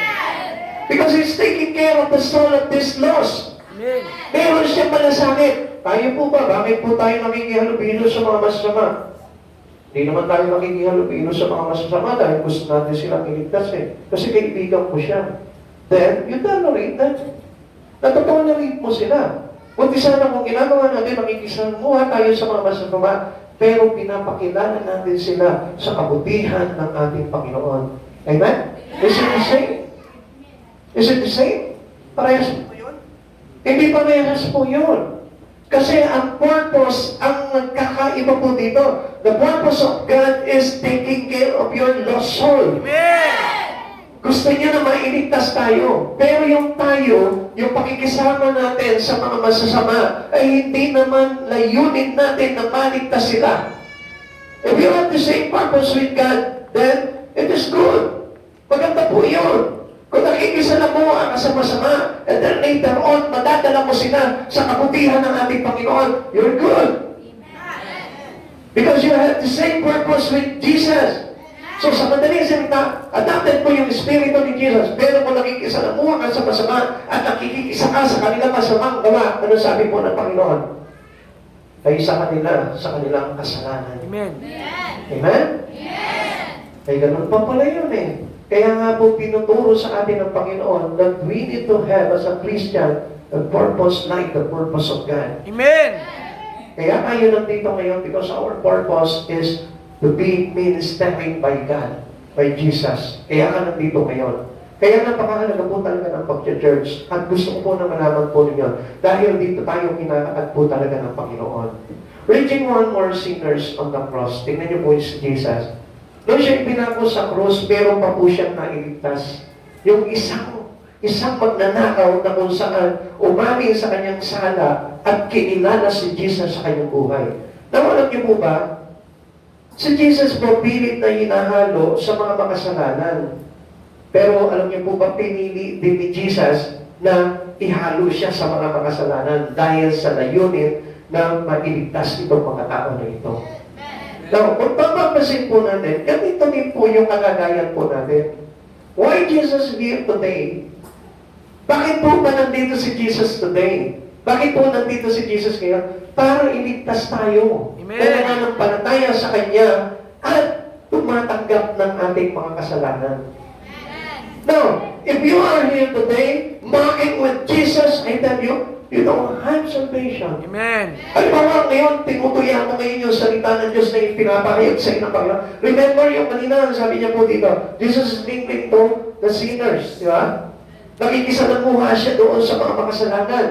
Because He's taking care of the soul of this lost. Amen. Meron siyang malasakit. Tayo po ba? Bakit po tayo nakikihalubilo sa mga masasama? Hindi naman tayo nakikihalubilo sa mga masasama dahil gusto natin silang iligtas Kasi kaibigan ko siya. Then, you tolerate them. Natotolerate mo sila. Kunti sana kung ginagawa natin, nakikisamuha tayo sa mga masasama, pero pinapakilala natin sila sa kabutihan ng ating Panginoon. Amen? Is it the same? Is it the same? Parehas po yun? Hindi parehas po yun. Kasi ang purpose, ang nagkakaiba po dito, the purpose of God is taking care of your lost soul. Amen. Gusto niya na mailigtas tayo. Pero yung tayo, yung pakikisama natin sa mga masasama, ay hindi naman layunin natin na maligtas sila. If you have the same purpose with God, then it is good. Maganda po yun. Kung nakikisalamuha ka sa masama, and then later on, madadala mo sila sa kabutihan ng ating Panginoon, you're good. Because you have the same purpose with Jesus. So sa madaling salita, adapted mo yung Espiritu ni Jesus, pero kung nakikisalamuha ka sa masama at nakikisa ka sa kanilang masamang gawa, ano sabi po ng Panginoon? Ay sa kanilang kasalanan. Amen. Amen? Ay ganun pa pala yun eh. Kaya nga po pinuturo sa atin ng Panginoon that we need to have as a Christian a purpose like the purpose of God. Amen. Kaya tayo nandito ngayon because our purpose is to be ministered by God, by Jesus. Kaya ka nandito ngayon. Kaya napakahalaga po talaga ng pag-church. At gusto ko po na malaman po ninyo, dahil dito tayo kinakatag po talaga ng Panginoon. Reaching one more sinners on the cross. Tingnan niyo po si Jesus. Doon siya ipinako sa cross, meron pa po siyang nailigtas. Yung isang magnanakaw na kung saan umamin sa kanyang sala at kinilala si Jesus sa kanyang buhay. Nawalan niyo po ba? Si Jesus po pilit na hinahalo sa mga makasalanan. Pero alam niyo po ba, pinili din ni Jesus na ihalo siya sa mga makasalanan dahil sa layunin na mailigtas itong mga tao na ito. Now, kung papapasin po natin, ganito din po yung kalagayan po natin. Why Jesus here today? Bakit po ba nandito si Jesus today? Bakit po nandito si Jesus ngayon? Para iligtas tayo. Amen. Kaya nananampalataya sa Kanya at tumatanggap ng ating mga kasalanan. Now, if you are here today, mocking with Jesus, I tell you, you don't have salvation. Amen. Halimbawa ngayon, tinutuyan mo ngayon yung salita ng Diyos na ipinapahayag sa inyo ng Panginoon. Remember yung kanina, sabi niya po dito, Jesus is linked to the sinners, di ba? Nakikisalamuha siya doon sa mga makasalanan.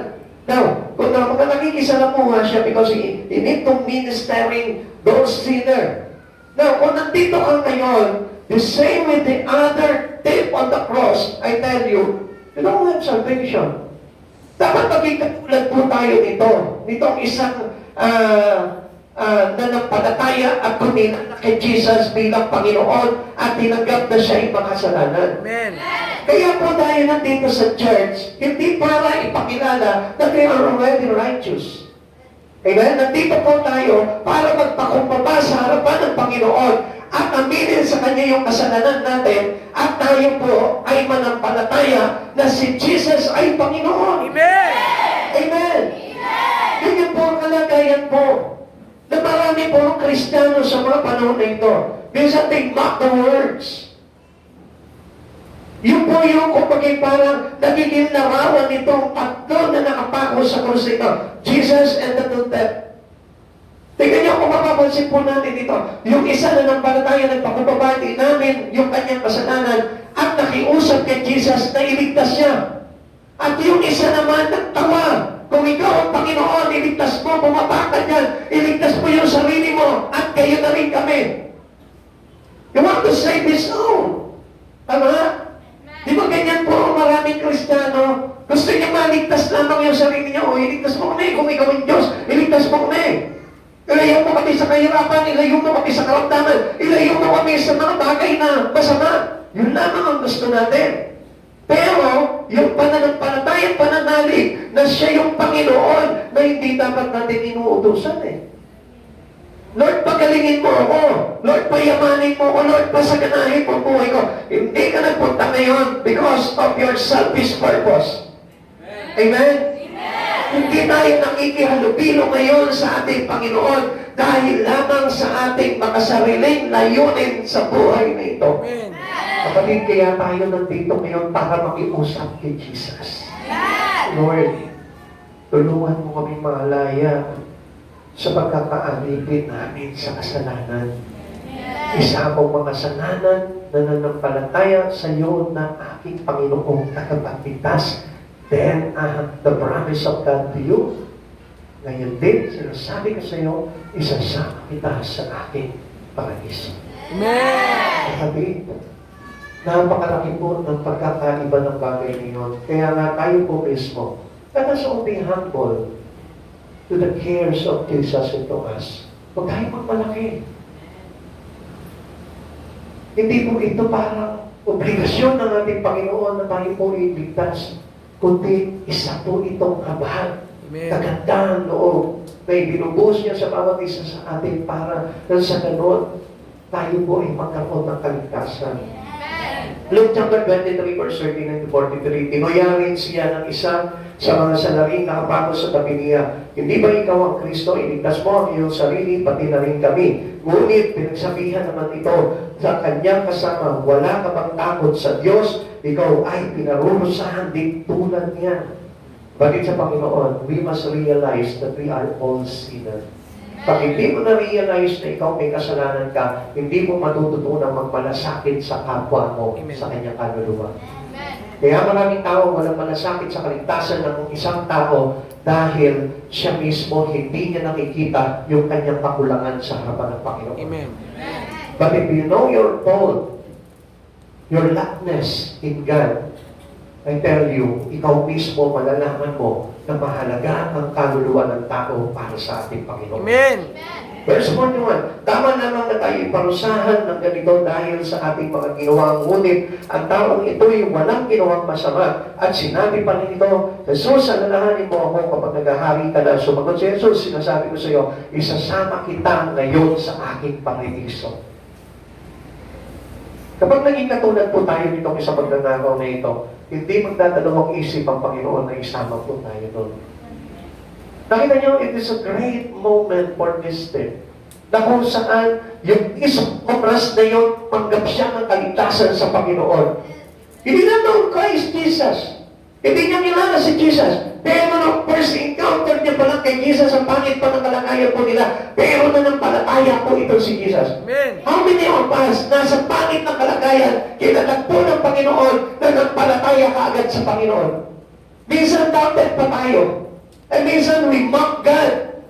Now, kung nakikisalamuha siya because he need to ministering those sinners. Now, kung nandito ka ngayon, the same with the other thief on the cross, I tell you, you don't have salvation. Dapat maging katulad po tayo nito. Nitong isang nanampalataya at kumilala kay Jesus bilang Panginoon at tinanggap na siya yung makasalanan. Amen. Kaya po tayo nandito sa church, hindi para ipakilala that they are already righteous. Amen? Nandito po tayo para magpakumbaba sa harapan ng Panginoon at aminin sa Kanya yung kasalanan natin at tayo po ay manampalataya na si Jesus ay Panginoon. Amen. Amen. Yun po ang kalagayan po na marami po ang Kristiyano sa mga panahon na ito. Minsan they mock the words. Yun po yung kumbaga parang nagiging larawan nitong tatlo na nakapako sa krus ito. Jesus and the two thieves. Tingnan niyo kung mapapansin po natin dito. Yung isa na ng palataya nagpakubabati namin yung kanyang kasalanan at nakiusap kay Jesus na iligtas siya. At yung isa naman nagtawa. Kung ikaw ang Panginoon, iligtas mo, bumaba ka dyan, iligtas mo yung sarili mo at kayo na rin kami. You want to save his own. Tama? Di ba ganyan po maraming Kristiyano? Gusto niya maligtas lamang yung sarili niya. O, iligtas mo kami. Kung ikaw ang Diyos, iligtas mo kami. Ilayo mo kami sa kahirapan, ilayo mo kami sa karamdaman, ilayo mo kami sa mga bagay na masama. Yun lamang ang gusto natin. Pero, yung pananampalataya, pananalig, na siya yung Panginoon, na hindi dapat natin inuutusan eh. Lord, pagalingin mo ako. Lord, payamanin mo ako. Lord, pasaganahin mo ang buhay ko. Hindi ka nagpunta ngayon because of your selfish purpose. Amen? Hindi tayo nakikihalubilo ngayon sa ating Panginoon dahil lamang sa ating makasariling layunin sa buhay na ito. Amen. Kapatid, kaya tayo nandito ngayon para makiusap kay Jesus. Lord, tulungan mo kami malaya sa pagkakaalipin namin sa kasalanan. Isa akong mga kasalanan na nanampalataya sa iyo na aking Panginoong tagapagligtas. Then, I have the promise of God to you. Ngayon din, sinasabi ko sa iyo, isasama kita sa aking paraiso. Amen. Kapatid, napakalaki po ng pagkakaiba ng bagay niyon. Kaya nga tayo po mismo, let us all be humble to the cares of Jesus into us. Huwag tayo magmalaki. Hindi po ito parang obligasyon ng ating Panginoon na tayo po iligtas, kundi isa po itong kabahag, Amen. kagandahan loob na ibinubuhos niya sa bawat isa sa atin para sa ganon tayo po ay magkaroon ng kaligtasan. Luke chapter 23 verse 39 to 43, tinuyarin siya ng isa sa mga salaring nakapako sa tabi niya. Hindi ba ikaw ang Kristo? Iligtas mo ang iyong sarili, pati na rin kami. Ngunit pinagsabihan naman ito sa kanyang kasama, wala ka bang takot sa Diyos? Ikaw ay pinarurusahan din tulad niya. Bakit sa Panginoon, we must realize that we are all sinners. Pag hindi mo na-realize na ikaw may kasalanan ka, hindi mo matututunang magmalasakit sa kapwa mo, Amen. sa kanyang kaluluwa. Kaya maraming tao walang malasakit sa kaligtasan ng isang tao dahil siya mismo hindi niya nakikita yung kanyang kakulangan sa harapan ng Panginoon. Amen. But if you know your fault, your lackness in God, I tell you, ikaw mismo malalaman mo na mahalaga ang kaluluwa ng tao para sa ating Panginoon. Amen. Verse 41, tama naman na tayo iparusahan ng ganito dahil sa ating mga ginawang ngunit ang taong ito'y walang ginawang masama. At sinabi pa rin ito, Jesus, alalahanin mo ako kapag naghahari ka na. Sumagot si Jesus, sinasabi ko sa iyo, isasama kita ngayon sa aking paraiso. Kapag naging katulad po tayo nitong isang magnanakaw na ito, hindi magdadalawang isip ang Panginoon na isama po tayo doon. Nakita niyo, it is a great moment for this step. Na kung saan yung isang oras na yun, manggap siya ng kaligtasan sa Panginoon. Hindi na known Christ Jesus. Hindi niya kilala si Jesus. Pero nung first encounter niya pa lang kay Jesus, ang pangit pa ng kalagayan po nila. Pero nanampalataya po ito si Jesus. Amen. How many of us, nasa pangit ng kalagayan, kinalag po ng Panginoon, nanampalataya ka agad sa Panginoon? Minsan doubted pa tayo. And minsan we mock God.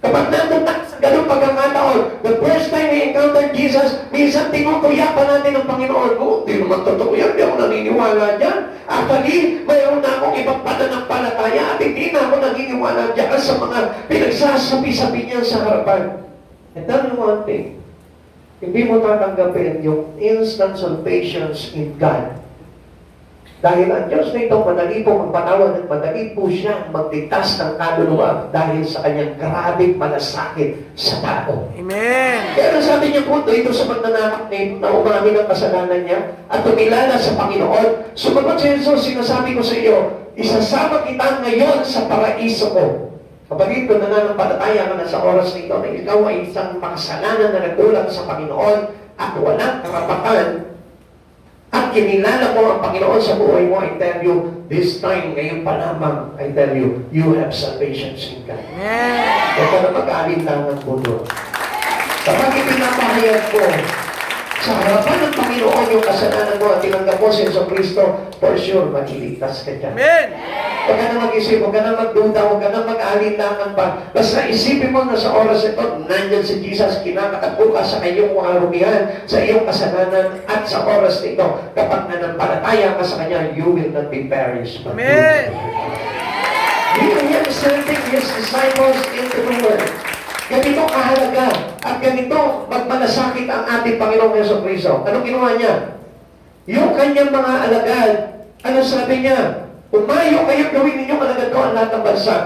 Kapag nandun tayo sa ganung pagkakataon, the first time we encountered Jesus, minsan tinutuya pa natin ang Panginoon. Oh, di naman totoo yan, di ako naniniwala dyan. Actually, mayroon na akong ibang pananampalataya at hindi na ako naniniwala dyan sa mga pinagsasabi-sabi niya sa harapan. And tell you one thing, hindi mo tatanggapin yung instant salvations in God. Dahil ang Diyos na ito, madali po magpatawad at madali po siyang magligtas ng kaluluwa dahil sa kanyang grabing malasakit sa tao. Amen. Kaya sabi niya po ito sa magnanakap na umami ng kasalanan niya at tumilala sa Panginoon. Sumagot si Jesus, sinasabi ko sa iyo, isasama kita ngayon sa paraiso ko. Kapatid, kung nananampalataya ka na sa oras na ito na ikaw ay isang makasalanan na nagkulang sa Panginoon at walang karapatan, at kinilala mo ang Panginoon sa buhay mo, I tell you, this time, ngayon pa lamang, I tell you, you have salvation in God. Amen. Huwag ka na mag-aalinlangan po doon. Kapag ipinapahayag mo, sa harapan ng Panginoon yung kasalanan mo at tinanggap mo sa Kristo, for sure, maliligtas ka dyan. Amen. Huwag ka na mag-isip, huwag ka na magduda, huwag ka na mag-aalinlangan pa. Basta isipin mo na sa oras ito, nandyan si Jesus, kinakatakbo ka sa iyong karumihan, sa iyong kasalanan, at sa oras nito, kapag nanampalataya ka sa Kanya, you will not be perished. Amen. He is sending His disciples into the world. Ganito kahalaga, at ganito magmalasakit ang ating Panginoong Jesucristo. Anong ginawa niya? Yung kanyang mga alagad, ano sabi niya? Umayo kayo, gawin ninyong alagad ko ang lahat ng bansa.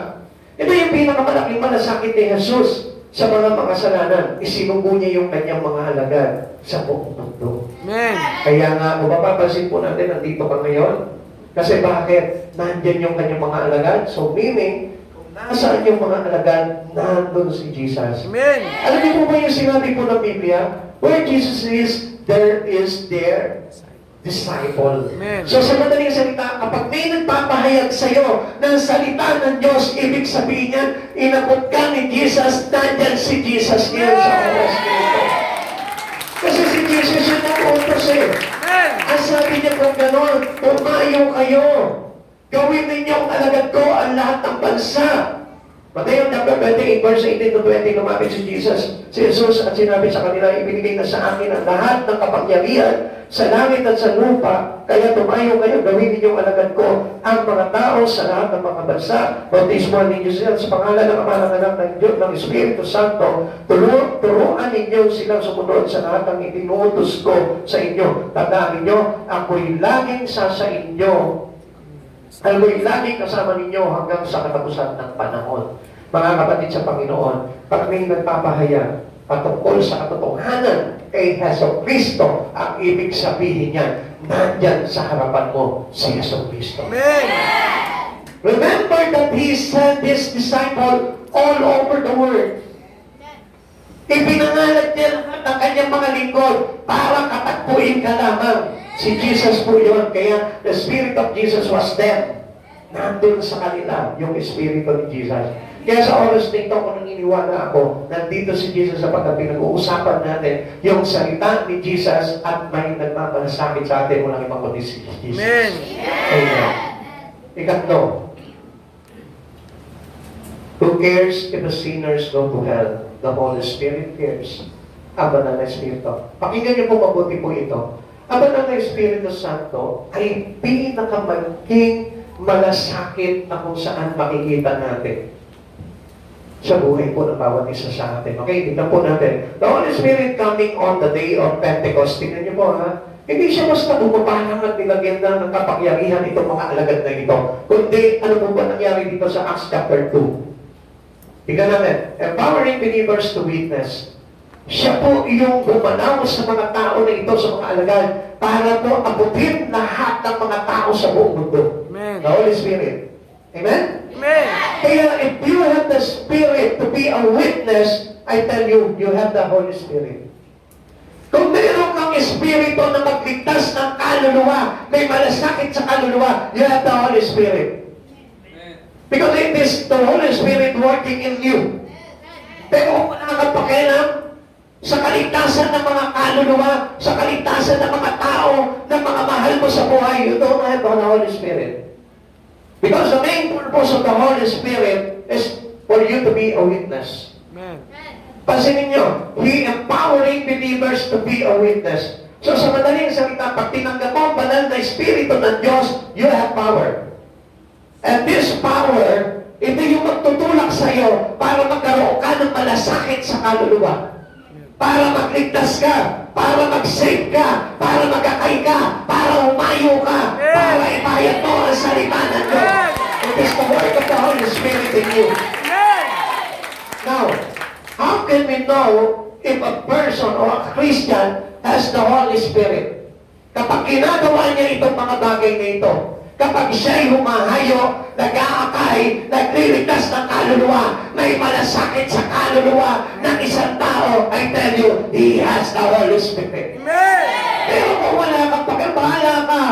Ito yung pinakamalaking malasakit ni Jesus sa mga makasalanan. Isinubo niya yung kanyang mga alagad sa buong mundo. Amen. Kaya nga, kung mapapansin po natin, nandito ka ngayon. Kasi bakit? Nandyan yung kanyang mga alagad. So meaning, kung nasaan yung mga alagad, nandun si Jesus. Amen. Alam niyo po ba yung sinabi po ng Biblia? Where Jesus is, there is their disciple. Amen. So sa madaling salita, kapag may nagpapahayag sa iyo ng salita ng Diyos, ibig sabihin niya, inabot ka ni Jesus, nandyan si Jesus ngayon sa oras na ito. Kasi si Jesus yung nag-utos eh. Amen. Ang sabi niya kung gano'n, umayo kayo. Gawin ninyong alagad ko ang lahat ng bansa. Mateo chapter 28, verse 18 to 20, lumapit si Jesus at sinabi sa kanila, ibinigay na sa akin ang lahat ng kapangyarihan sa langit at sa lupa, kaya tumayo kayo, gawin ninyong alagad ko ang mga tao sa lahat ng mga bansa. Bautismuhan ninyo sila sa pangalan ng Ama, ng Anak, ng Diyos, ng Espiritu Santo. Turuan ninyo silang sumunod sa lahat ng itinuutos ko sa inyo. Tandaan ninyo, ako'y laging sa inyo. Ako'y laging kasama ninyo hanggang sa katapusan ng panahon. Mga kapatid sa Panginoon, pag may nagpapahayag patungkol sa katotohanan kay Heso Kristo, ang ibig sabihin niyan, nandyan sa harapan mo si Heso Kristo. Amen. Remember that He sent His disciple all over the world. Ipinangalan niya lahat ng kanyang mga lingkod para katagpuin ka lamang. Si Jesus po yun. Kaya the Spirit of Jesus was there. Nandun sa kanila yung Espiritu ni Jesus. Kaya sa oras nito, kung naniniwala ako, nandito si Jesus sapagkat pinag-uusapan natin yung salita ni Jesus at may nagmamalasakit sa atin walang ibang kundi si Jesus. Amen. Amen. Ikatlo, who cares if the sinners go to hell? The Holy Spirit cares. Ang banal na Espiritu. Pakinggan niyo po mabuti po ito. Ang banal na Espiritu Santo ay pinakamaging malasakit na kung saan makikita natin sa buhay po ng bawat isa sa atin. Okay, tignan po natin. The Holy Spirit coming on the day of Pentecost. Tignan niyo po ha. Hindi siya basta bumabalang at nilagyan na ng kapangyarihan itong mga alagad na ito. Kundi, ano po ba nangyari dito sa Acts chapter 2? Tignan natin. Empowering believers to witness. Siya po yung bumanaw sa mga tao na ito, sa mga alagad, para po abutin lahat ng mga tao sa buong mundo. Amen. The Holy Spirit. Amen? Amen. Kaya if you have the Spirit to be a witness, I tell you, you have the Holy Spirit. Kung meron kang Espiritu na magligtas ng kaluluwa, may malasakit sa kaluluwa, you have the Holy Spirit. Because it is the Holy Spirit working in you. Pero kung wala kang pakialam sa kaligtasan ng mga kaluluwa, sa kaligtasan ng mga tao, ng mga mahal mo sa buhay, you don't have the Holy Spirit. Because the main purpose of the Holy Spirit is for you to be a witness. Amen. Pansinin nyo, He empowering believers to be a witness. So sa madaling salita, pag tinanggap mo ang banal na Espiritu ng Diyos, you have power. And this power, ito yung magtutulak sa iyo para magkaroon ka ng malasakit sa kaluluwa. Para magligtas ka, para mag-save ka, para magkakay ka, para umayo ka, para ipayat mo ang salita ng Diyos. It is the work of the Holy Spirit in you. Now, how can we know if a person or a Christian has the Holy Spirit? Kapag ginagawa niya itong mga bagay na ito, kapag siya'y humahayo, nag-aakay, nagliligtas ng kaluluwa, may malasakit sa kaluluwa ng isang tao, I tell you, he has the Holy Spirit. Amen. Pero kung wala kang pakibahala ka,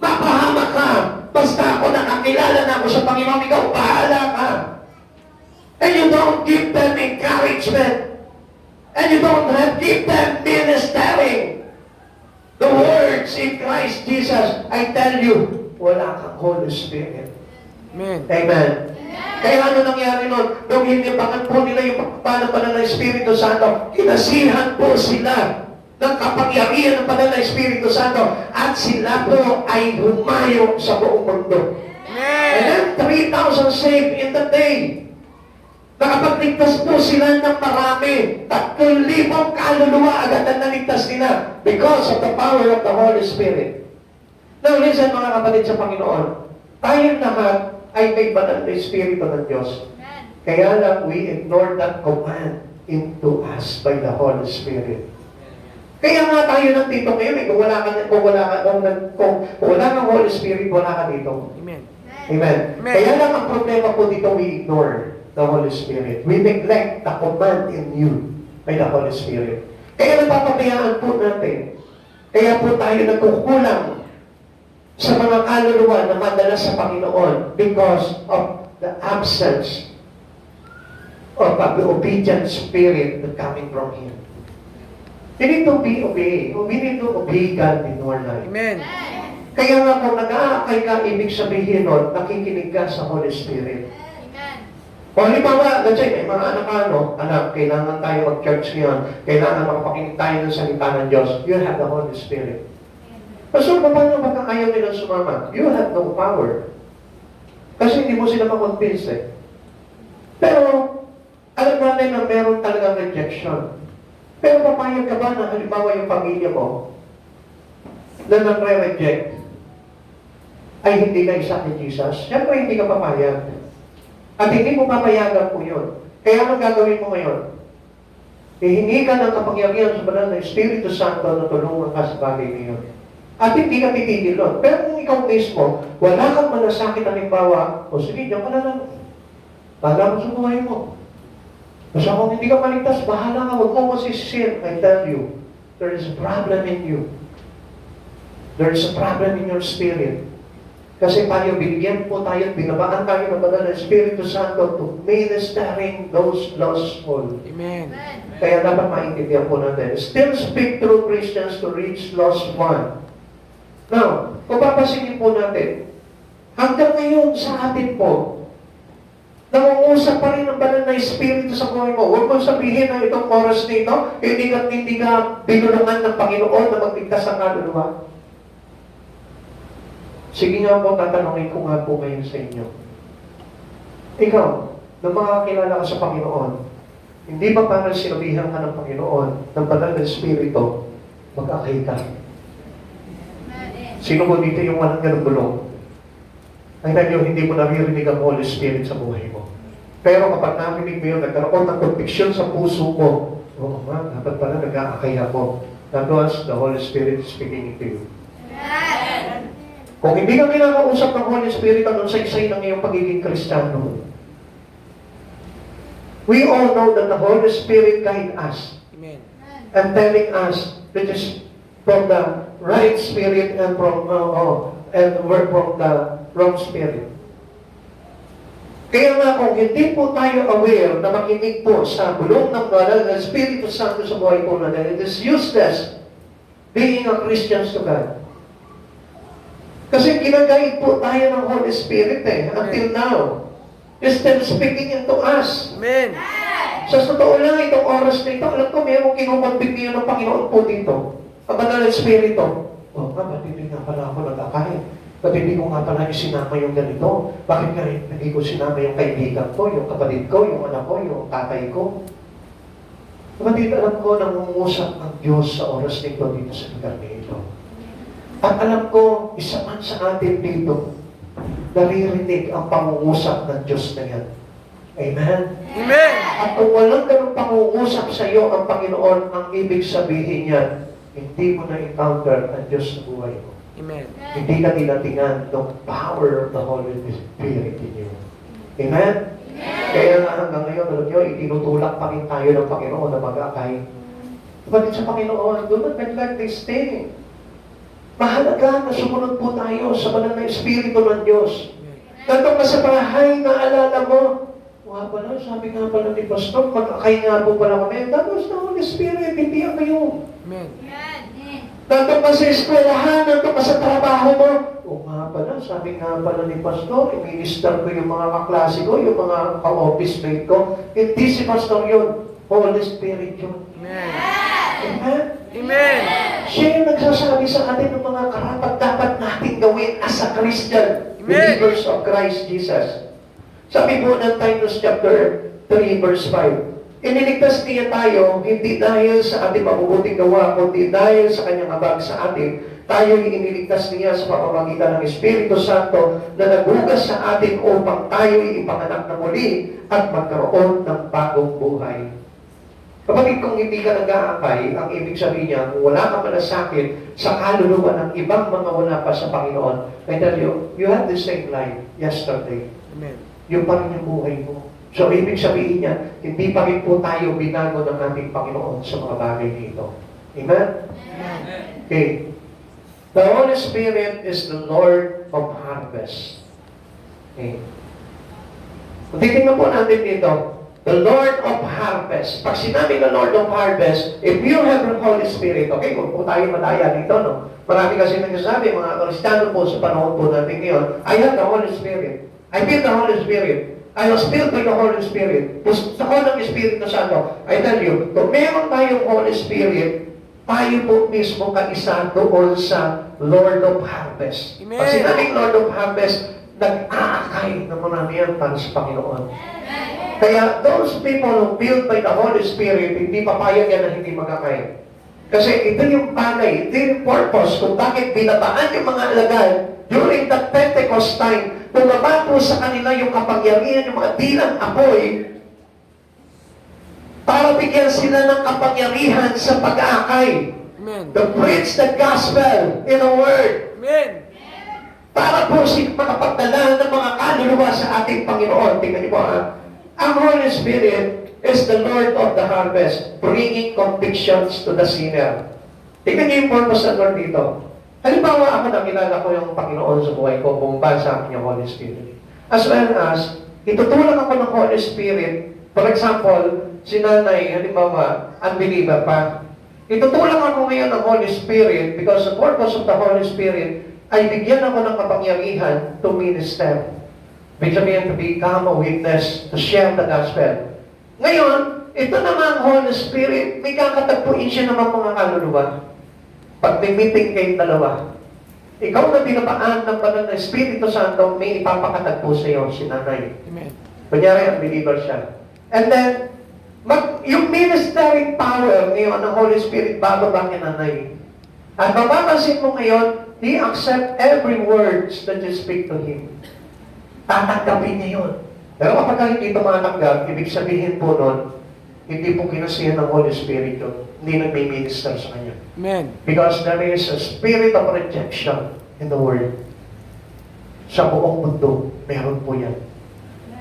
mapahamak ka, basta ako nakakilala na ako sa Panginoon, ikaw, bahala ka. And you don't give them encouragement. And you don't give them ministering. The words in Christ Jesus, I tell you, wala kang Holy Spirit. Amen. Amen. Kaya ano nangyari nun? Nung hindi pangat po nila yung pagpapala ng Espiritu Santo, kinasihan po sila ng kapangyarihan ng panal ng Espiritu Santo at sila po ay humayo sa buong mundo. And then 3,000 saved in the day. Nakapagligtas po sila ng marami. 3,000 kaluluwa agad ang naligtas nila because of the power of the Holy Spirit. Now listen mga kapatid sa Panginoon, tayong lahat ay may banal na Espiritu ng Diyos. Kaya lang we ignore that command into us by the Holy Spirit. Kaya nga tayo nandito ngayon, kung wala kang Holy Spirit, wala ka dito. Amen. Amen. Amen. Kaya lang ang problema po dito, we ignore the Holy Spirit. We neglect the command in you by the Holy Spirit. Kaya napapabayaan po natin. Kaya po tayo nagkukulang sa mga kaluluwa na madala sa Panginoon because of the absence of the obedient spirit that coming from Him. We need to be obeyed. We need to obey God in our life. Amen. Kaya nga kung nag-aakay ka, ibig sabihin nun, nakikinig ka sa Holy Spirit. O halimbawa, let's say, may mga anak ka, no? Anak, kailangan tayo mag-church ngayon. Kailangan makapakinig tayo ng salita ng Diyos. You have the Holy Spirit. So, paano baka ayaw nilang sumama? You have no power. Kasi hindi mo sila makonvince eh. Pero, alam natin na meron talagang rejection. Pero papayag ka ba na halimbawa yung pamilya mo na nagre-reject ay hindi ka isa ni Jesus? Siyempre hindi ka papayag. At hindi mo papayagan po yun. Kaya anong gagawin mo ngayon? Hihingi ka ng kapangyarihan sa banal na Espiritu Santo na tulungan ka sa bagay niyon. At hindi ka titigil doon. Pero kung ikaw mismo, wala kang malasakit na limbawa, o sige, diyan ka na lang. Bahala mo sa buhay mo. Basta kung hindi ka maligtas, bahala ka, huwag mo masisir. I tell you, there is a problem in you. There is a problem in your spirit. Kasi tayo, binigyan po tayo, binabaan tayo ng banal na Espiritu Santo to ministering those lost souls. Amen. Kaya dapat maintindihan po natin. Still speak through Christians to reach lost one. Now, kung papasingin po natin, hanggang ngayon sa atin po, nangungusap pa rin ang banal na Espiritu sa buhay mo. Huwag mo sabihin na itong oras nito, hindi ka binulungan ng Panginoon na magligtas ang kaluluwa. Sige nga po, tatanungin ko nga po ngayon sa inyo. Ikaw, nung makakilala ka sa Panginoon, hindi ba parang sinabihan ka ng Panginoon ng banal na Espiritu, mag-akay ka? Sino po dito yung walang ganun bulong? Ay tayo, hindi mo naririnig ang Holy Spirit sa buhay mo. Pero kapag narinig mo yun, nagkaroon ng conviction sa puso mo, oo nga, dapat pala nag-aakay ako. That was the Holy Spirit speaking to you. Kung hindi ka kinakausap ng Holy Spirit, anong saysay ng iyong pagiging Kristiyano? We all know that the Holy Spirit guide us. Amen. And telling us, which is from the right spirit and from we're from the wrong spirit. Kaya nga kung hindi po tayo aware na makinig po sa bulong ng banal na Espiritu Santo sa buhay po natin, it is useless being a Christian to God. Kasi ginagayad po tayo ng Holy Spirit until now. He's still speaking into us. Amen. Sa totoo lang, itong oras na ito, alam ko, mayroong kinukonbig niyo ng Panginoon po dito. Ang banal na Espiritu. Oh, ba't hindi nga pala ako nag-akay? Ba't hindi ko nga pala isinama yung ganito? Bakit nga hindi ko sinama yung kaibigan ko, yung kapatid ko, yung anak ko, yung tatay ko? Kapatid, alam ko, nangungusap ang Diyos sa oras nito dito sa lugar nito. At alam ko, isa man sa atin dito, naririnig ang pangungusap ng Diyos na yan. Amen? Amen. At kung walang ganun pangungusap sa iyo ang Panginoon, ang ibig sabihin niyan, hindi mo na-encounter ang Diyos sa buhay mo. Amen. Hindi ka tinatingan ng power of the Holy Spirit in you. Amen? Kaya nga hanggang ngayon, alam nyo, itinutulak pa rin tayo ng Panginoon na mag-akay. Kapatid sa Panginoon, do not neglect this thing. Mahalaga na sumunod po tayo sa banal na Espiritu ng Diyos. Nandun ka sa bahay, naalala mo, nga pala, sabi nga pala ni Pastor, mag-akay nga po pala kami. Tapos na Holy Spirit, hindi kayo. Amen. Nandun ka sa eskwelahan, nandun ka sa trabaho mo. O nga pala, sabi nga pala ni Pastor, i-minister ko yung mga kaklase ko, yung mga ka-office mate ko. Hindi si Pastor yun. Holy Spirit yun. Amen. Amen? Amen. Siya yung nagsasabi sa atin ng mga karapat dapat natin gawin as a Christian, Amen. believers of Christ Jesus. Sabi po ng Titus chapter 3 verse 5, iniligtas niya tayo hindi dahil sa ating mabubuting gawa, kundi dahil sa kanyang habag sa atin. Tayo iniligtas niya sa pamamagitan ng Espiritu Santo na naghugas sa atin upang tayo ipanganak na muli at magkaroon ng bagong buhay. Kapatid, kung hindi ka nag-aakay, ang ibig sabihin niya, kung wala ka malasakit sa kaluluwa ng ibang mga wala pa sa Panginoon, I tell you, you had the same life yesterday. Amen. Yung pa rin yung buhay mo. So, ibig sabihin niya, hindi pa rin po tayo binago ng ating Panginoon sa mga bagay nito. Amen? Okay. The Holy Spirit is the Lord of harvest. Okay. Kung titignan po natin dito, the Lord of harvest. Pag sinabi ng Lord of harvest, if you have the Holy Spirit, okay, kung po tayo madaya dito, no? Marami kasi nagsasabi, mga Kristiyano po sa panahon po natin ngayon, I have the Holy Spirit. I feel the Holy Spirit. I was filled by the Holy Spirit. Gusto ko ng Espiritu Santo. I tell you, kung meron tayong Holy Spirit, tayo po mismo kaisa doon sa Lord of Harvest. Amen. Pag sinabing Lord of Harvest, nag-aakay na marami yan para sa Panginoon. Kaya those people who filled by the Holy Spirit, hindi papayag yan na hindi magkakay. Kasi ito yung bagay, ito yung purpose kung bakit binabaan yung mga alagad during the Pentecost time. Bumaba po sa kanila yung kapangyarihan, yung mga dilang apoy, para bigyan sila ng kapangyarihan sa pag-aakay. Amen. To preach the gospel in a word. Amen. Para po makapagdala ng mga kaluluwa sa ating Panginoon. Tingnan niyo po ha. Ang Holy Spirit is the Lord of the harvest, bringing convictions to the sinner. Tingnan niyo yung purpose ng Lord dito. Halimbawa, ako nakilala ko yung Panginoon sa buhay ko, bumaba sa akin yung Holy Spirit. As well as, itutulak ako ng Holy Spirit. For example, si nanay, halimbawa, unbeliever pa. Itutulak ako ngayon ng Holy Spirit because the purpose of the Holy Spirit ay bigyan ako ng kapangyarihan to minister. Ibig sabihin, to become a witness, to share the gospel. Ngayon, ito naman Holy Spirit, may kakatagpuin siya naman mga kaluluwa. Pag may meeting kayong dalawa, ikaw na binabaan ng banal na Espiritu Santo, may ipapakatagpo sa iyo, si nanay. Amen. Kunyari, ang believer siya. And then, yung ministering power ngayon ng Holy Spirit, bababa kay nanay. At mapapansin mo ngayon, he accept every words that you speak to him. Tatanggapin niya yun. Pero kapag hindi tumatanggap, ibig sabihin po nun, hindi po kinasihan ng Holy Spirit yun. Hindi nagme-minister sa kanya. Amen. Because there is a spirit of rejection in the world. Sa buong mundo, meron po yan.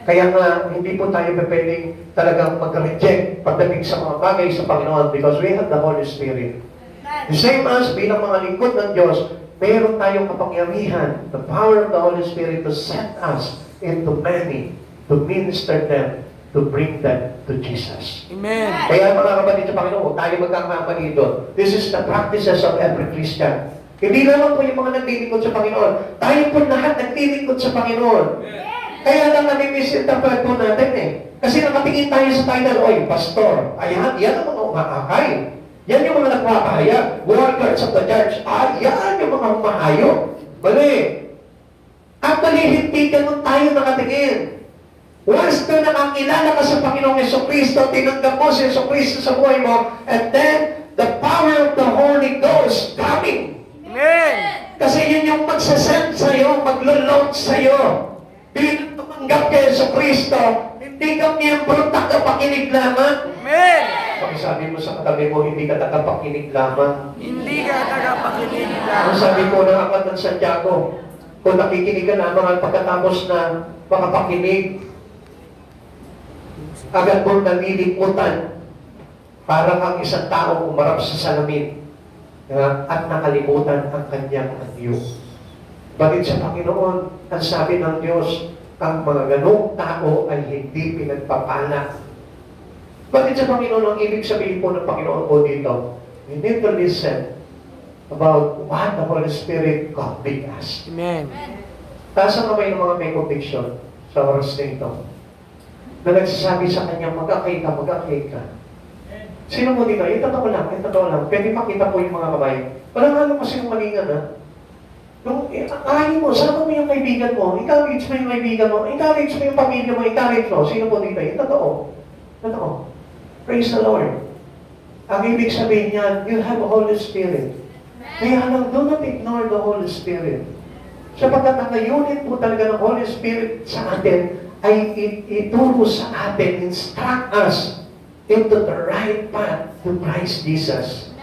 Kaya nga, hindi po tayo pwedeng talagang mag-reject pagdating sa mga bagay sa Panginoon because we have the Holy Spirit. The same as bilang mga lingkod ng Diyos, meron tayong kapangyarihan, the power of the Holy Spirit to set us into many, to minister them, to bring them to Jesus. Amen. Kaya mga kapatid sa Panginoon, tayo magkakamali doon. This is the practices of every Christian. Hindi naman po yung mga naglilingkod sa Panginoon. Tayo po lahat naglilingkod sa Panginoon. Kaya lang nami-misinterpret po natin eh. Kasi nakatingin tayo sa title, oy, pastor, ayan, yan ang mga umakakay. Yan yung mga nagpapahayag. Workers of the church, yan yung mga umahayok. Mali. Actually, hindi ganun tayo nakatingin. Once na nakakilala ka sa Panginoong Jesucristo, tinanggap mo si Jesucristo sa buhay mo, and then, the power of the Holy Ghost coming. Amen. Kasi yun yung magsasend sa'yo, maglo-load sa'yo. Bilang tumanggap kay Jesucristo, hindi ka miyembro tagapakinig lamang. Amen. Pakisabi mo sa katabi mo, hindi ka tagapakinig lamang. Hindi ka tagapakinig Ang lang. sabi ko ng aklat ng Santiago, kung nakikinig ka lamang at pagkatapos na makapakinig, agad mong nalilimutan para kang isang taong umarap sa salamin at nakalimutan ang kanyang anyo. Bakit sa Panginoon, ang sabi ng Diyos, ang mga ganong tao ay hindi pinagpapala. Bakit sa Panginoon, ang ibig sabihin po ng Panginoon po dito, we need to listen about what the Holy Spirit convict us. Amen. Taas ang kamay ng mga may conviction sa oras na ito, na nagsasabi sa kanya, mag-akay ka. Sino mo dito? Yung totoo lang. Pwede makita po yung mga kamay. Walang ano kasi yung malingan, ha? Yung, ayaw mo, sama mo yung kaibigan mo, encourage mo yung kaibigan mo, encourage mo yung pamilya mo, encourage mo. Sino po dito? Yung totoo. Praise the Lord. Ang ibig sabihin niyan, you have a Holy Spirit. Kaya lang, do not ignore the Holy Spirit. Sapagkat ang unit po talaga ng Holy Spirit sa atin ay ituro sa atin, instruct us into the right path to Christ Jesus.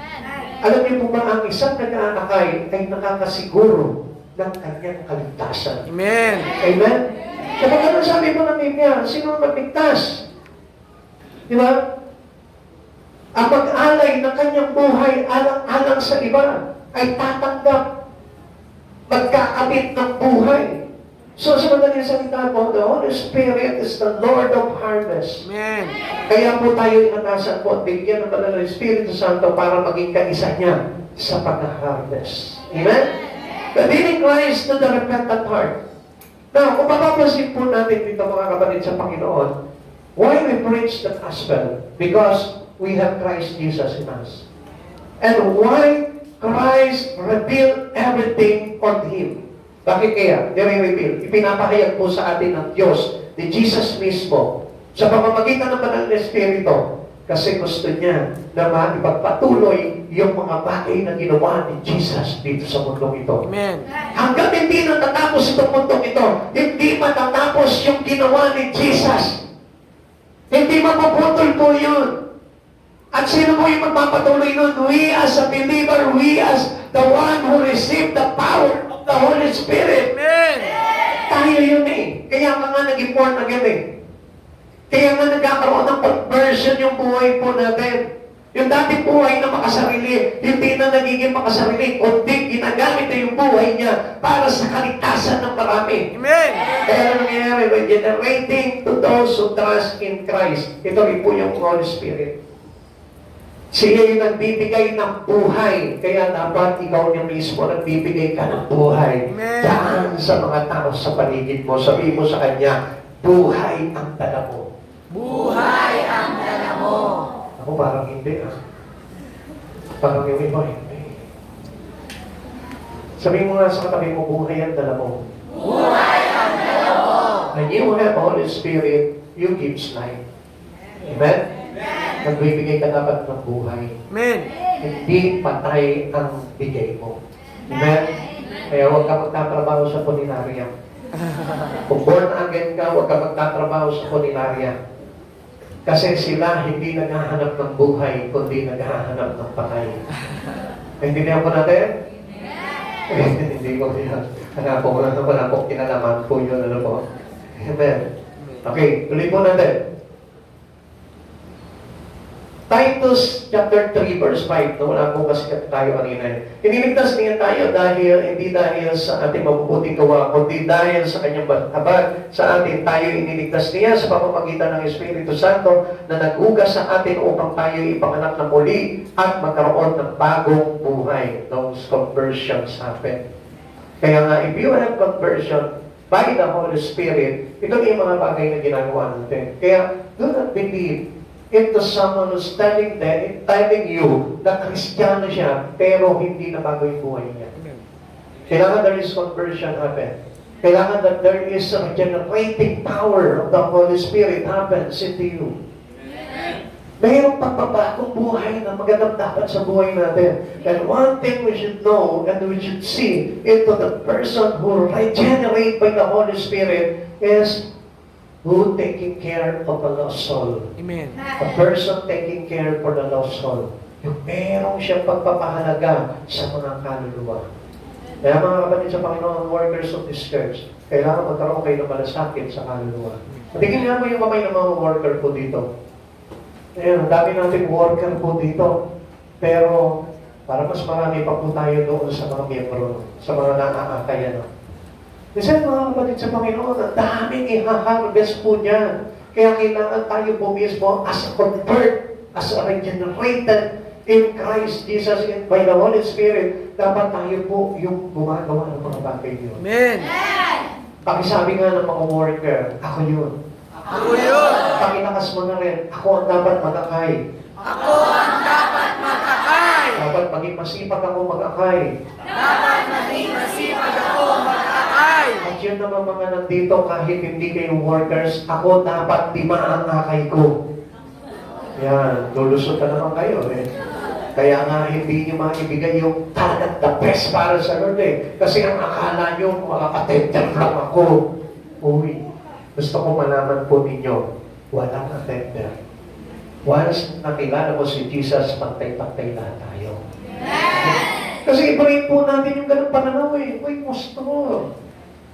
Alam niyo po ba, ang isang nag-aanakay ay nakakasiguro ng kanyang kaligtasan. Amen. Amen? Kapag ano sabi mo ng Biblia, sino ang magligtas? Di ba? Ang mag-alay ng kanyang buhay alang-alang sa iba ay tatanggap, magkakabit ng buhay. So, sa madaling salita po, the Holy Spirit is the Lord of harvest. Amen. Kaya po tayo inatasan po at bigyan ng banal na Espiritu Santo para maging kaisa niya sa pag-harvest. Amen? Leading Christ to the repentant heart. Now, kung mapapansin po natin dito mga kapatid sa Panginoon, why we preach the gospel? Because we have Christ Jesus in us. And why Christ revealed everything on Him? Bakit kaya? Nire-reveal. Ipinapahayag po sa atin ng Diyos, ni Jesus mismo, sa pamamagitan ng Banal na Espiritu, kasi gusto niya na maipagpatuloy yung mga bagay na ginawa ni Jesus dito sa mundong ito. Amen. Hanggang hindi natatapos itong mundong ito, hindi matatapos yung ginawa ni Jesus. Hindi mapuputol po yun. At sino po yung magpapatuloy nun? We as a believer, we as the one who received the power of the Holy Spirit. Amen. Tayo yun eh. Kaya nga naging born again eh. Kaya nga nagkakaroon ng conversion yung buhay po natin. Yung dating buhay na makasarili, hindi na nagiging makasarili, kundi ginagamit na yung buhay niya para sa kaligtasan ng marami. Amen. Kaya ano nangyayari, regenerating to those who trust in Christ. Ito rin po yung Holy Spirit. Siya yung nagbibigay ng buhay. Kaya dapat ikaw niya mismo nagbibigay ka ng buhay. Amen. Diyan sa mga tao sa paligid mo. Sabihin mo sa kanya, buhay ang dala mo. Buhay ang dala mo. Ako parang hindi ah. Parang yung iba hindi. Sabihin mo nga sa katabi mo, buhay ang dala mo. Buhay ang dala mo. When you have Holy Spirit, you give life. Amen? Nagbibigay ka dapat ng buhay. Amen. Hindi patay ang bigay mo. Amen? Kaya huwag ka magtatrabaho sa kulinarya. Kung born again ka, huwag ka magtatrabaho sa kulinarya. Kasi sila hindi naghahanap ng buhay, kundi naghahanap ng patay. Naintindihan po natin? Hindi ko yan. Wala po kinalaman po yun. Ano po? Amen. Okay, tuloy po natin. Titus chapter 3 verse 5. Wala po kasi tayo kanina. Iniligtas niya tayo hindi dahil sa ating mabubuting gawa, kundi dahil sa kanyang habag sa atin. Tayo iniligtas niya sa pamamagitan ng Espiritu Santo na nag-ugas sa atin upang tayo ipanganak na muli at magkaroon ng bagong buhay. Those conversions happen. Kaya nga, if you have conversion by the Holy Spirit, ito yung mga bagay na ginagawa natin. Kaya, do not believe into someone who's telling you na Kristiyano siya, pero hindi na bago yung buhay niya. Kailangan there is conversion happen. Kailangan that there is a regenerating power of the Holy Spirit happens into you. Mayroong pagbabagong buhay na magandang dapat sa buhay natin. And one thing we should know and we should see into the person who regenerate by the Holy Spirit is who taking care of the lost soul. Amen. A person taking care for the lost soul. Yung merong siyang pagpapahalaga sa mga kaluluwa. Kaya mga kapatid sa Panginoon, workers of this church, kailangan magkaroon kayo ng malasakit sa kaluluwa. Tingin nga mo yung kamay ng mga worker po dito. Ayan, ang dami nating worker po dito. Pero, para mas marami pa po tayo doon sa mga miyembro, sa mga nakakakaya. Kasi mga kapatid sa Panginoon, ang daming i-harvest po niyan. Kaya kailangan tayo po mismo as a convert, as a regenerated in Christ Jesus and by the Holy Spirit, dapat tayo po yung gumagawa ng mga bagay yun. Amen. Pakisabi nga ng mga worker, ako yun. Ako yun. Pakilakas mo na rin, ako ang dapat magakay. Ako ang dapat magkakay. Dapat maging masipag ako magakay. Dapat maging masipag ako magkakay. At yun naman mga nandito, kahit hindi kayo workers, ako dapat 5 ang akay ko. Yan, lulusot na naman kayo eh. Kaya nga hindi nyo maibigay yung talagang the best para sa Lord eh. Kasi ang akala nyo, makakatender lang ako. Uy, gusto ko malaman po ninyo, walang attender. Once nakilala mo si Jesus, pantay-pantay na tayo. Kasi iba po natin yung ganung pananaw eh. Uy, pastor.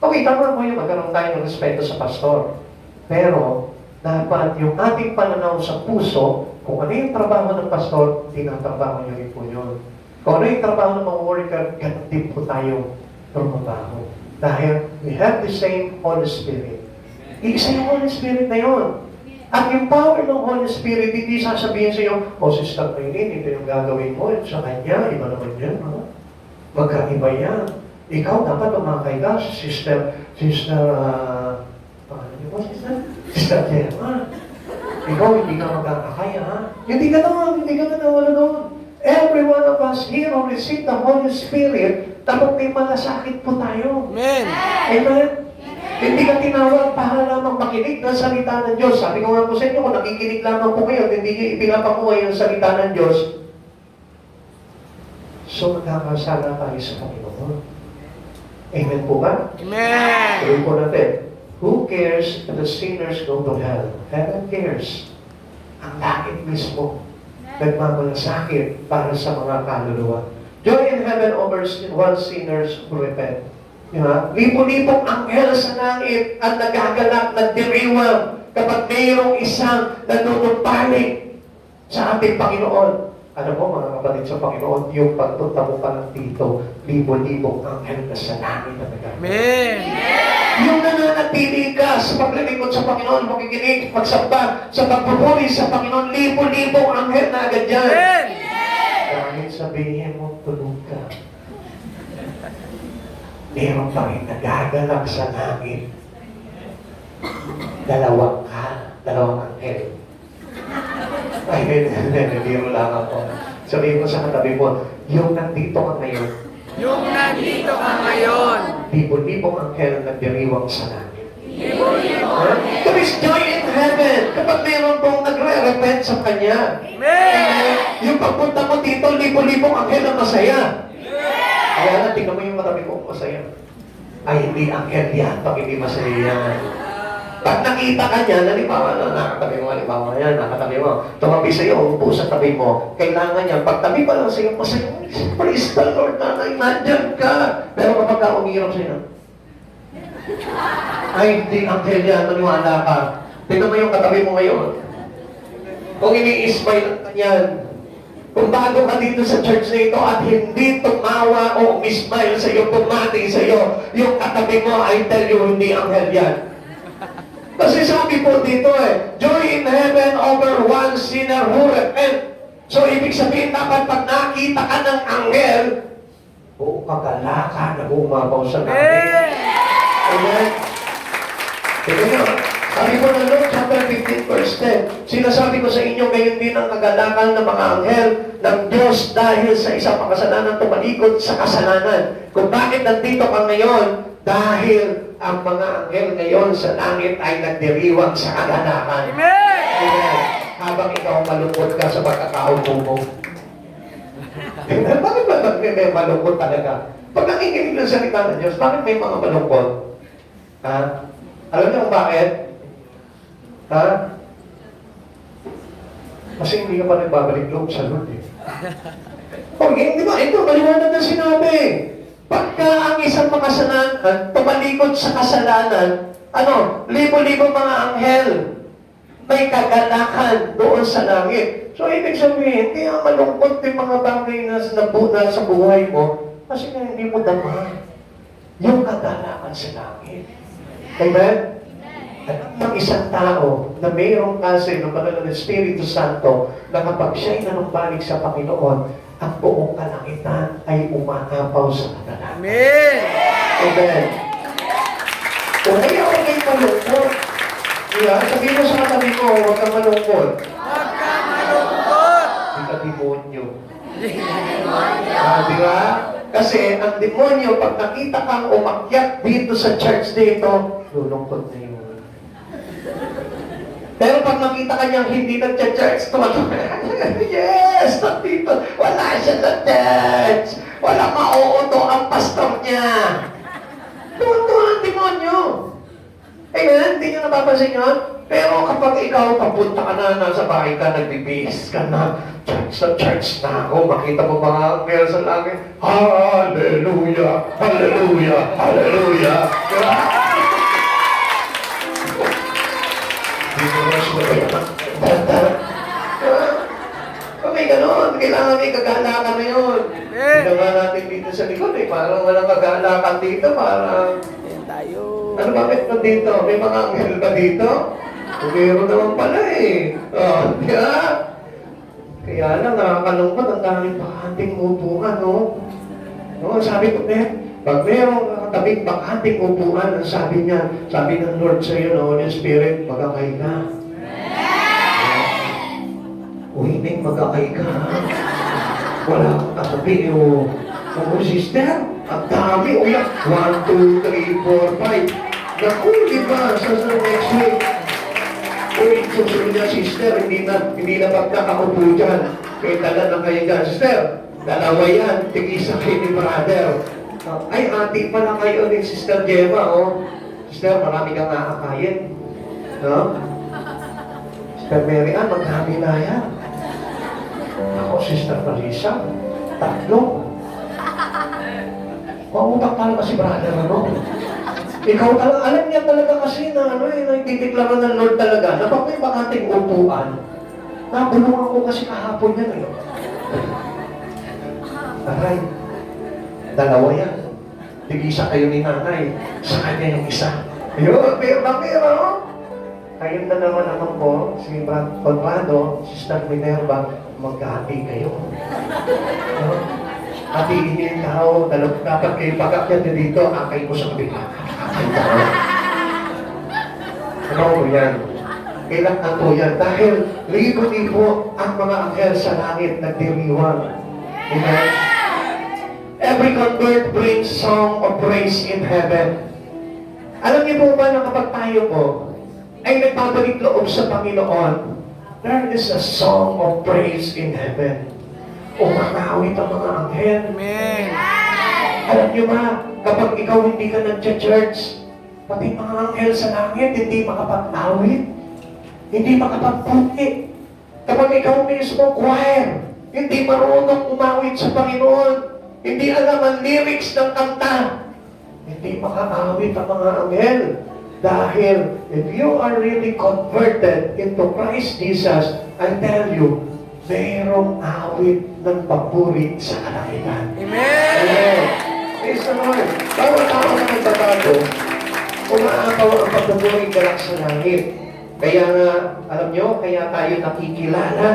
Okay, tama mo yung magkaroon tayo ng respeto sa pastor. Pero, dapat yung ating pananaw sa puso, kung ano yung trabaho ng pastor, tinatrabaho niyo rin po yun. Kung ano yung trabaho ng mga worker, ganun din po tayo trabaho. Dahil we have the same Holy Spirit. Isa yung Holy Spirit na yun. At yung power ng Holy Spirit, hindi sasabihin sa iyo, Sister Maylene, ito yung gagawin mo sa kanya, iba naman yan, ha? Magkaiba yan. Ikaw dapat umakay ka, pangalan niyo po, Sister Gemma. Ikaw hindi ka magkakakaya, ha? Hindi ka nawala doon. Every one of us here who receive the Holy Spirit, dapat may malasakit po tayo. Amen. Amen? Hindi ka tinawag para lamang makinig ng salita ng Diyos. Sabi ko nga po sa inyo, kung nakikinig lamang po kayo, hindi niyo ipinapakuha yung salita ng Diyos, so magkakasala tayo sa Panginoon. Amen po ba? Amen. Tuloy po natin. Who cares if the sinners go to hell? Heaven cares. Ang langit mismo nagmamalasakit para sa mga kaluluwa. Joy in heaven over one sinners who repent. Diba? Lipo-lipong anghel sa langit ang nagagalak, nagdiriwang kapag mayroong isang nanunumpalik sa ating Panginoon. Alam mo mga kapatid sa Panginoon, yung pagpunta mo pa lang dito, libo-libong anghel na sa langit na nagagalak. Amen. Yung nananatili ka sa paglilingkod sa Panginoon, makikinig, magsamba, sa pagpupuri sa Panginoon, libo-libong anghel na agad dyan. Amen. Kahit sabihin mo, tulog ka. Meron pa rin nagagalak sa langit. Dalawang anghel. Ay, biro lang ako. Sabihin mo sa katabi mo, yung nandito ka ngayon, Yung nandito ka ngayon, libo-libong anghel ang nagdiriwang sa langit. libo-libo. There is joy in heaven kapag meron pong nagre-repent sa Kanya. Amen. Yung pagpunta mo dito, libo-libong anghel ang masaya. Kaya na, tingnan mo yung matabi mo, masaya. Ay, hindi anghel yan pag hindi masaya yan. Pag nakita ka niya, halimbawa na, nakatabi mo, halimbawa yan, nakatabi mo, tumabi sa'yo, upo sa tabi mo, kailangan niya, pag tabi pa lang sa'yo, masaya, praise the Lord, nanay, nandyan ka. Pero kapag ka umiinom sa'yo, ay, hindi, anghel yan, maniwala ka. Tingnan mo yung katabi mo ngayon. Kung ini-smile ka yan, kung bago ka dito sa church na ito at hindi tumawa o umismile sa'yo, pumati sa'yo, yung katabi mo, I tell you, hindi anghel yan. Kasi sabi po dito joy in heaven over one sinner who repent. So, ibig sabihin dapat pag nakita ka ng anghel, buong kagalakan na bumabaw sa langit. Amen? Tignan nyo, sabi po ng Luke chapter 15 verse 10, sinasabi ko sa inyo, ngayon din ang kagalakan ng mga anghel ng Diyos dahil sa isang makasalanan tumalikod sa kasalanan. Kung bakit nandito ka ngayon, dahil ang mga anghel ngayon sa langit ay nagdiriwang sa kagalakan. Amen. Amen. Habang ikaw malungkot ka sa pagkakaupo mo. Bakit ba may malungkot talaga? Pag nakikinig ng salita ng Diyos, bakit may mga malungkot? Ha? Alam niyo kung bakit? Ha? Kasi hindi ka pa nagbabalik loob sa Lord Okay, di ba? Ito, maliwanag na sinabi. Pagka ang isang makasalanan tumalikod sa kasalanan, libo-libo mga anghel, may kagalakan doon sa langit. So, ibig sabihin, kaya malungkot yung mga bagay na sa buhay mo, kasi nga hindi mo dama yung kagalakan sa langit. Amen? At ang isang tao na mayroong kasi ng banal ng Espiritu Santo na kapag siya'y nanumbalik sa Panginoon, ang buong kalangitan ay umanapaw sa kagalakan. Amen. Amen. Kung ayaw kayo malungkot, sabihin mo sa katabi mo, huwag kang malungkot. Huwag ka malungkot. Di ka demonyo. Di ba? Kasi ang demonyo, pag nakita kang umakyat dito sa church dito, lulungkot na yun. Pero pag nakita ka niyang hindi nag-church, tumatawa. Yes, nandito. Wala siya sa church. Wala mauuto ang pastor niya. Tuwan-tuwa ang demonyo. Amen, hindi niyo napapansin yun? Pero kapag ikaw, papunta ka na, nasa bahay ka, nagbibihis ka na, church na ako, makita mo ba ang meron sa langit? Hallelujah! Hallelujah! Hallelujah! Diba? Kung may gano'n, kailangan may kagalakan na yun. Hindi nga natin dito sa likod parang walang kagalakan dito, parang... Tayo. Ano bakit na dito? May mga anghel ba dito? Meron naman pala di ba? Kaya lang, nakakalungkot ang daming bakanting upuan, no? Sabi ko, Pag merong tabing bakanting upuan, ang sabi niya, sabi ng Lord sa iyo, ng Holy Spirit, magakay ka. Uy, magakay ka. Wala akong katabi, o sister, ang dami, o yan, 1, 2, 3, 4, 5. Naku, di ba, sa next week, uy, susunod niya, sister, hindi na pagkakaupo dyan. Kaya dala na kayo dyan, sister, dalawa yan, tig-isa kayo ni brother. Ay, ati pala kayo ni Sister Gemma, oh. Sister, marami kang nakakain. No? Sister Mary Ann, magkami na yan. Ako, Sister Marisa, 3. Mautang talaga si brother, ano? Ikaw talaga, alam niya talaga kasi na nagtitiklaran ng Lord talaga, na pag may bakanting upuan, nabulungan ko kasi kahapon yan, ano? Aray, 2 yan. Tig-isa kayo ni nanay, sa kanya yung isa. Yun, pera. Kayo na naman po, si Brad Conrado, Sister Minerva, magkahati kayo. Hatiin niyo yung tao, dapat kayo pag-akyat niyo dito, akay mo sa kabila. Ano po yan? Kailangan po yan. Dahil libo-libo ang mga anghel sa langit nagdiriwang. Amen? Every convert brings song of praise in heaven. Alam niyo po ba na kapag tayo po ay nagpapalik loob sa Panginoon, there is a song of praise in heaven. Umakawit ang mga anghel. Amen. Alam niyo ba, kapag ikaw hindi ka nag-church, pati mga anghel sa langit, hindi makapag-awit, hindi makapag-puti. Kapag ikaw mismo choir, hindi marunong umawit sa Panginoon, hindi alam ang lyrics ng kanta, hindi makakawit ang mga anghel. Dahil, if you are really converted into Christ Jesus, I tell you, mayroong awit ng papuri sa kalangitan. Amen. Praise the Lord. Bawat tao na nagbabago, umaapaw ang pagpupuri galak sa langit. Kaya nga, alam nyo, kaya tayo nakikilala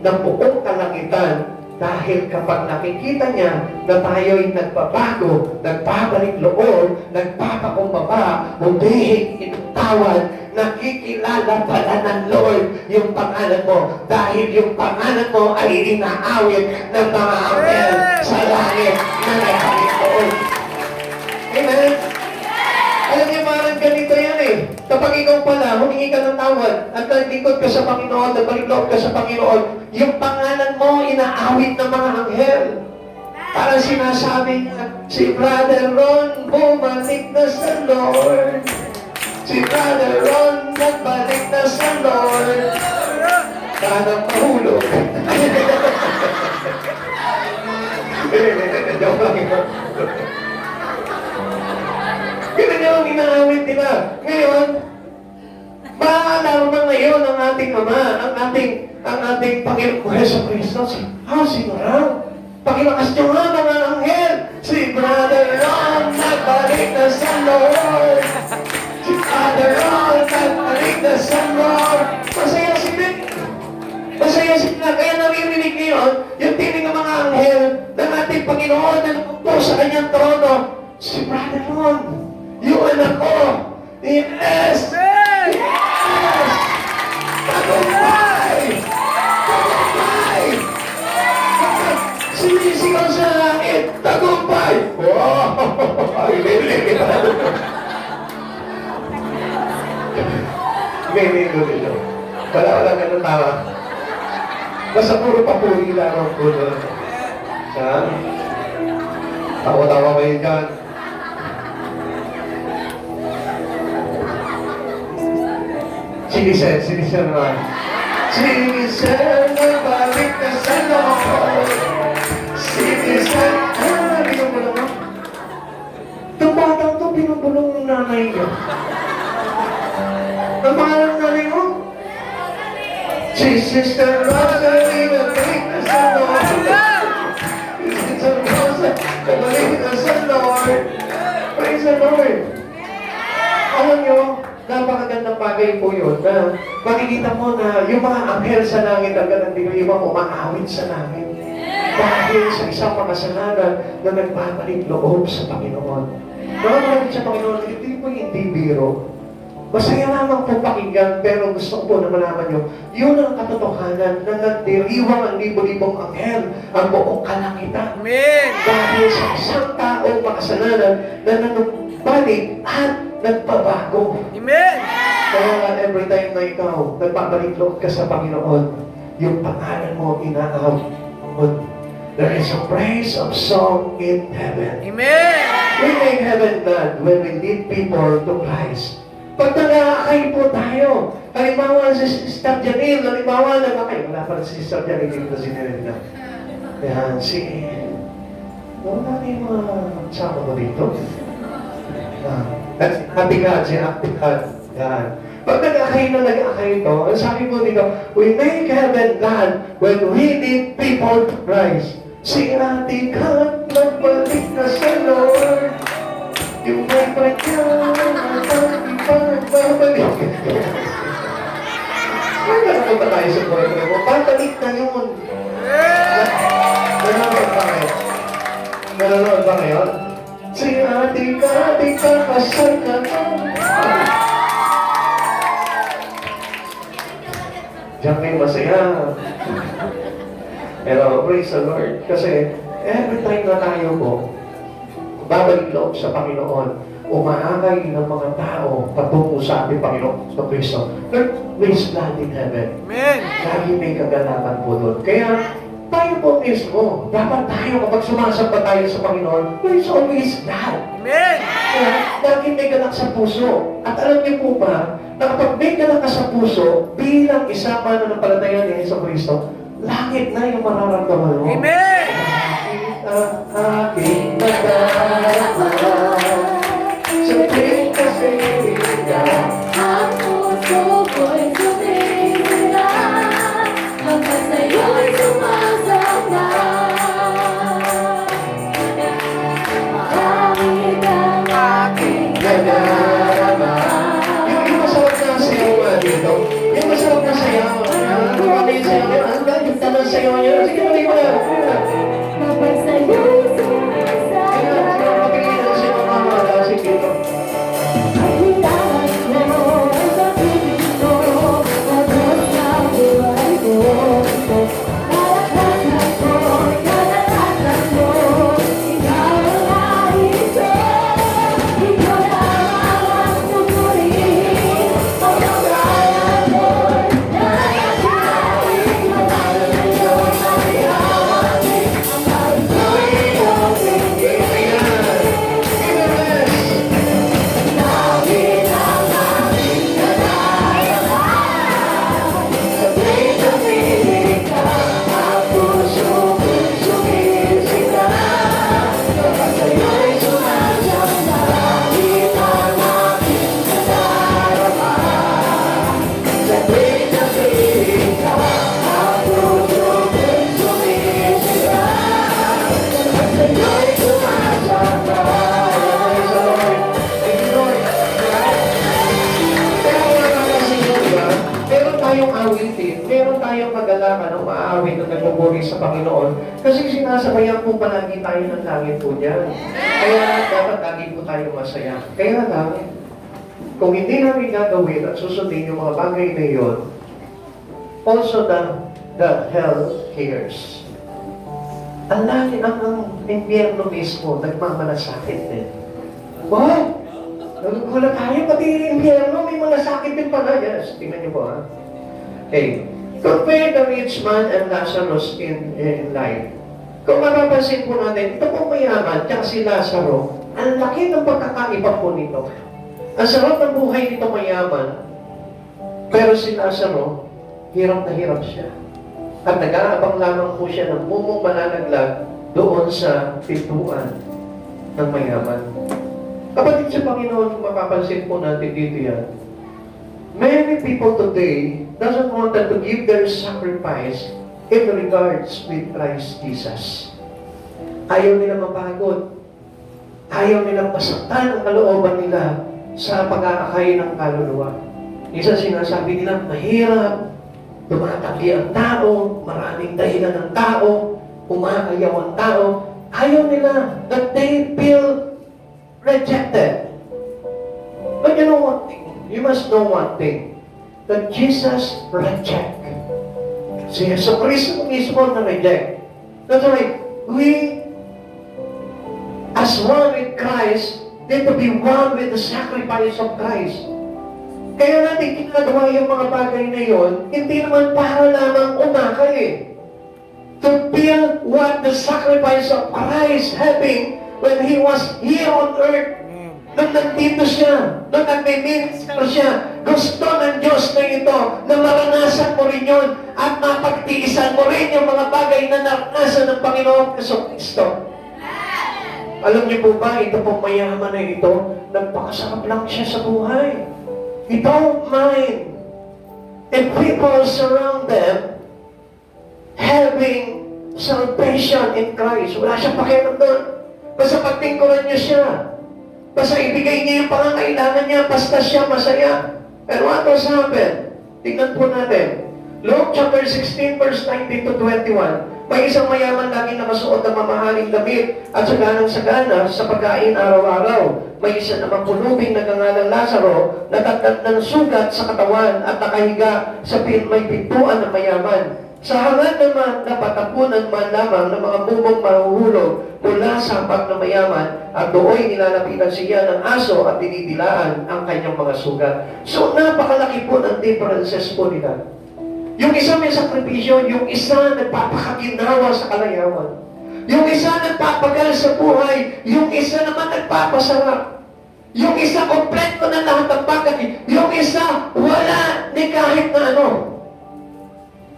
ng buong kalangitan. Dahil kapag nakikita niya na tayo'y nagbabago, nagbabalik loob, nagpapakumbaba, mundihig, inutawad, nakikilala pala ng Lord yung pangalan mo. Dahil yung pangalan mo ay inaawit ng mga anghel sa langit na nagbalik loob. Amen? Alam niyo, parang ganito yan eh. Kapag ikaw pala, humingi ka ng tawad at naglikod ka sa Panginoon, nagbalik loob ka sa Panginoon, yung pangalan mo, inaawit ng mga anghel. Parang sinasabi niya, si Brother Ron, bumalik na sa Lord. Si Brother Ron, nagbalik na sa Lord. Parang mahulog. Joke lang yun. Ganun yung inaawit nila. Ngayon, maalala mo ngayon ang ating Ama, ang ating Panginoon Jesu Cristo. Sino raw? Pakilakas nyo nga mga anghel. Si Brother Ron, nagbalik na sa Lord. Si Brother Ron, nagbalik na sa Lord. Masaya sila. Masaya sila. Kaya naririnig ngayon, yung tinig ng mga anghel ng ating Panginoon na nagpupo sa kanyang trono. Si Brother Ron, yung anak ko. Yes! Yes! Tagumpay! Tagumpay! Sinisigaw sa langit, tagumpay! Wow! Ay, lilig! Lilig ito. Wala ka ng tawa. Basta puro papuri lang ang puno. Ha? Tawa-tawa kayo dyan. Sige, naman. Sige, nabalik na sa Lord. Sige, nabalik mo naman. Itong batang to, pinubulong ng nanay niya. Ang pangalan ng nanay mo? Si Sister Rosalie, nabalik na sa Lord. Si Sister Rosa, nabalik na sa Lord. Praise the Lord. Alam nyo, napakagandang bagay po yun na makikita mo na yung mga anghel sa langit ang ganang diliwang umaawit sa langit. Dahil sa isang makasalanan na nagpapalik loob sa Panginoon. Nakapalapit sa Panginoon, hindi po hindi biro. Masaya lamang po pakinggan, pero gusto ko po na malaman nyo, yun ang katotohanan na nagdiriwang ang libo-libong anghel, ang buong kalangitan. Amen. Dahil sa isang taong makasalanan na nagbalik at nagpabago. Amen. Kaya nga, every time na ikaw, nagpapalik loob ka sa Panginoon, yung pangalan mo inaawit. There is a praise of song in heaven. Amen. We make heaven glad when we lead people to Christ. Pag nag-aakay po tayo, halimbawa si Sister Janine, halimbawa nag-aakay, wala pa si Sister Janine, hindi ko na sinirina. Yan, wala na yung mga sama ko dito. Happy God, si Happy God. Yan. Pag nag-aakay ito, ang sabi ko dito, we make heaven glad when we lead people to Christ. Si Happy God, magbalik na sa Lord. Yung may pradya, babalik. Ay, nanonood ba tayo sa boyfriend mo? Babalik na yun. Nanonood ba kayo? Nanonood ba kayo? Si ate ka, kasal ka na. Diyan kayo masaya. Pero praise the Lord. Kasi every time na tayo po, babalik loob sa Panginoon, umaakay ng mga tao patungo sa ating Panginoon sa Kristo. Lord, praise God in heaven. Amen. Lagi may kagalakan po doon. Kaya, tayo po mismo, dapat tayo kapag sumasamba tayo sa Panginoon, praise always God. Amen. Kaya, lagi may galak sa puso. At alam niyo po ba, na kapag may galak ka sa puso, bilang isa mananampalataya ni Yesu Kristo, langit na yung mararamdaman mo. Amen. Aking nadarama sa tuwing kasiliga. Ang puso ko'y sumira, hanggang sa'yo'y sumasamba. Maraming ang aking Nadarama. Yung masarap na sayaw nga dito. Yung masarap na sayaw. Ano yung sayaw niya? Ano ba? Yung tamang sayaw niya? Sige, tuloy mo na. kapag sa'yo'y Kaya, sumasamba. mapigil na siya mga mga sige. Ang hilangan mo ay pag-ibig ko, pagod sa buhay ko. Kalakasan ko, kalakasan mo, ikaw ang nais ko. Ikaw lang ang pupurihin, ang kawalan mo. Nakasalit, matagal na iyong mayawanin, ang kahit ko'y iyong pinigil. Lawin ang aming nadarama, sa tuwing tumitig ka, ang puso ko'y sumisita. Kapag sa'yo'y sumasamba, lawin ang aming nadarama. Sa tuwing tumitig ka, ang puso ko'y sumisita. Kapag sa'yo'y sumasamba. Praise the Lord. Thank you, Lord. Kaya wala ka kasi yun, diba? Meron tayong awitin, meron tayong magalakan ng maaawit na nagpupuri sa Panginoon kasi sinasabayan po palagi tayo ng langit po niyan. Kaya dapat lagi po tayo masaya. Kaya lang, kung hindi namin gagawin at susundin yung mga bagay na yun, also the hell cares. Ang langit ang impyerno mismo, nagmamalasakit din. Wow! Nagugulat tayo, pati yung impyerno, may mga sakit din pala. Yes, tingnan niyo po ha. Okay. Compare the rich man and Lazarus in life. Kung mapapansin po natin, ito po mayaman, tsaka si Lazaro, ang laki ng pagkakaiba po nito. Ang sarap ng buhay nito mayaman, pero si Lazaro, hirap na hirap siya. At nag-aabang lamang po siya ng mumong mananaglag doon sa pintuan ng mayaman. Kapatid sa Panginoon, kung mapapansin po natin dito yan, many people today doesn't want to give their sacrifice in regards with Christ Jesus. Ayaw nila mapagod. Ayaw nilang masaktan ang kalooban nila sa pag-aakay ng kaluluwa. Isa sinasabi nila, mahirap, tumatanggi ang tao, maraming dahilan ng tao, umaayaw ang tao, ayaw nila that they feel rejected. But you know one thing, you must know one thing, that Jesus reject. Si Yeso Cristo mismo na reject. That's why we, as one with Christ, need to be one with the sacrifice of Christ. Kaya natin ginagawa yung mga bagay na yun, hindi naman para lamang umakay eh. To feel what the sacrifice of Christ having when He was here on earth. Nung nandito siya, nung nagme-minister siya, gusto ng Diyos na ito na maranasan mo rin yun at mapagtiisan mo rin yung mga bagay na naranasan ng Panginoon Kristo. Alam niyo po ba, ito pong mayaman na ito, nagpakasarap lang siya sa buhay. He don't mind if people surround them having salvation in Christ. Wala siyang pakialam doon. Basta pagtingkuran niyo siya. Basta ibigay niya yung pangangailangan niya, basta siya masaya. And what has happened? Tingnan po natin. Luke chapter 16, verse 19 to 21. May isang mayaman lagi nakasuot ng mamahaling damit at saganang-sagana sa pagkain araw-araw. May isa namang pulubing nagangalang Lazaro na tatag ng sugat sa katawan at nakahiga sa may pintuan ng mayaman. Sa hangad naman na patapunan man lamang ng mga bubong mahuhulog mula sa hapag ng mayaman at doon nilalapitan siya ng aso at dinidilaan ang kanyang mga sugat. So napakalaki po ng differences po nila. Yung isa may sakripisyo, yung isa nagpapakaginawa sa kalayawan. Yung isa nagpapagal sa buhay, yung isa naman nagpapasarap. Yung isa kompleto na lahat ng bagay, yung isa wala ni kahit na ano.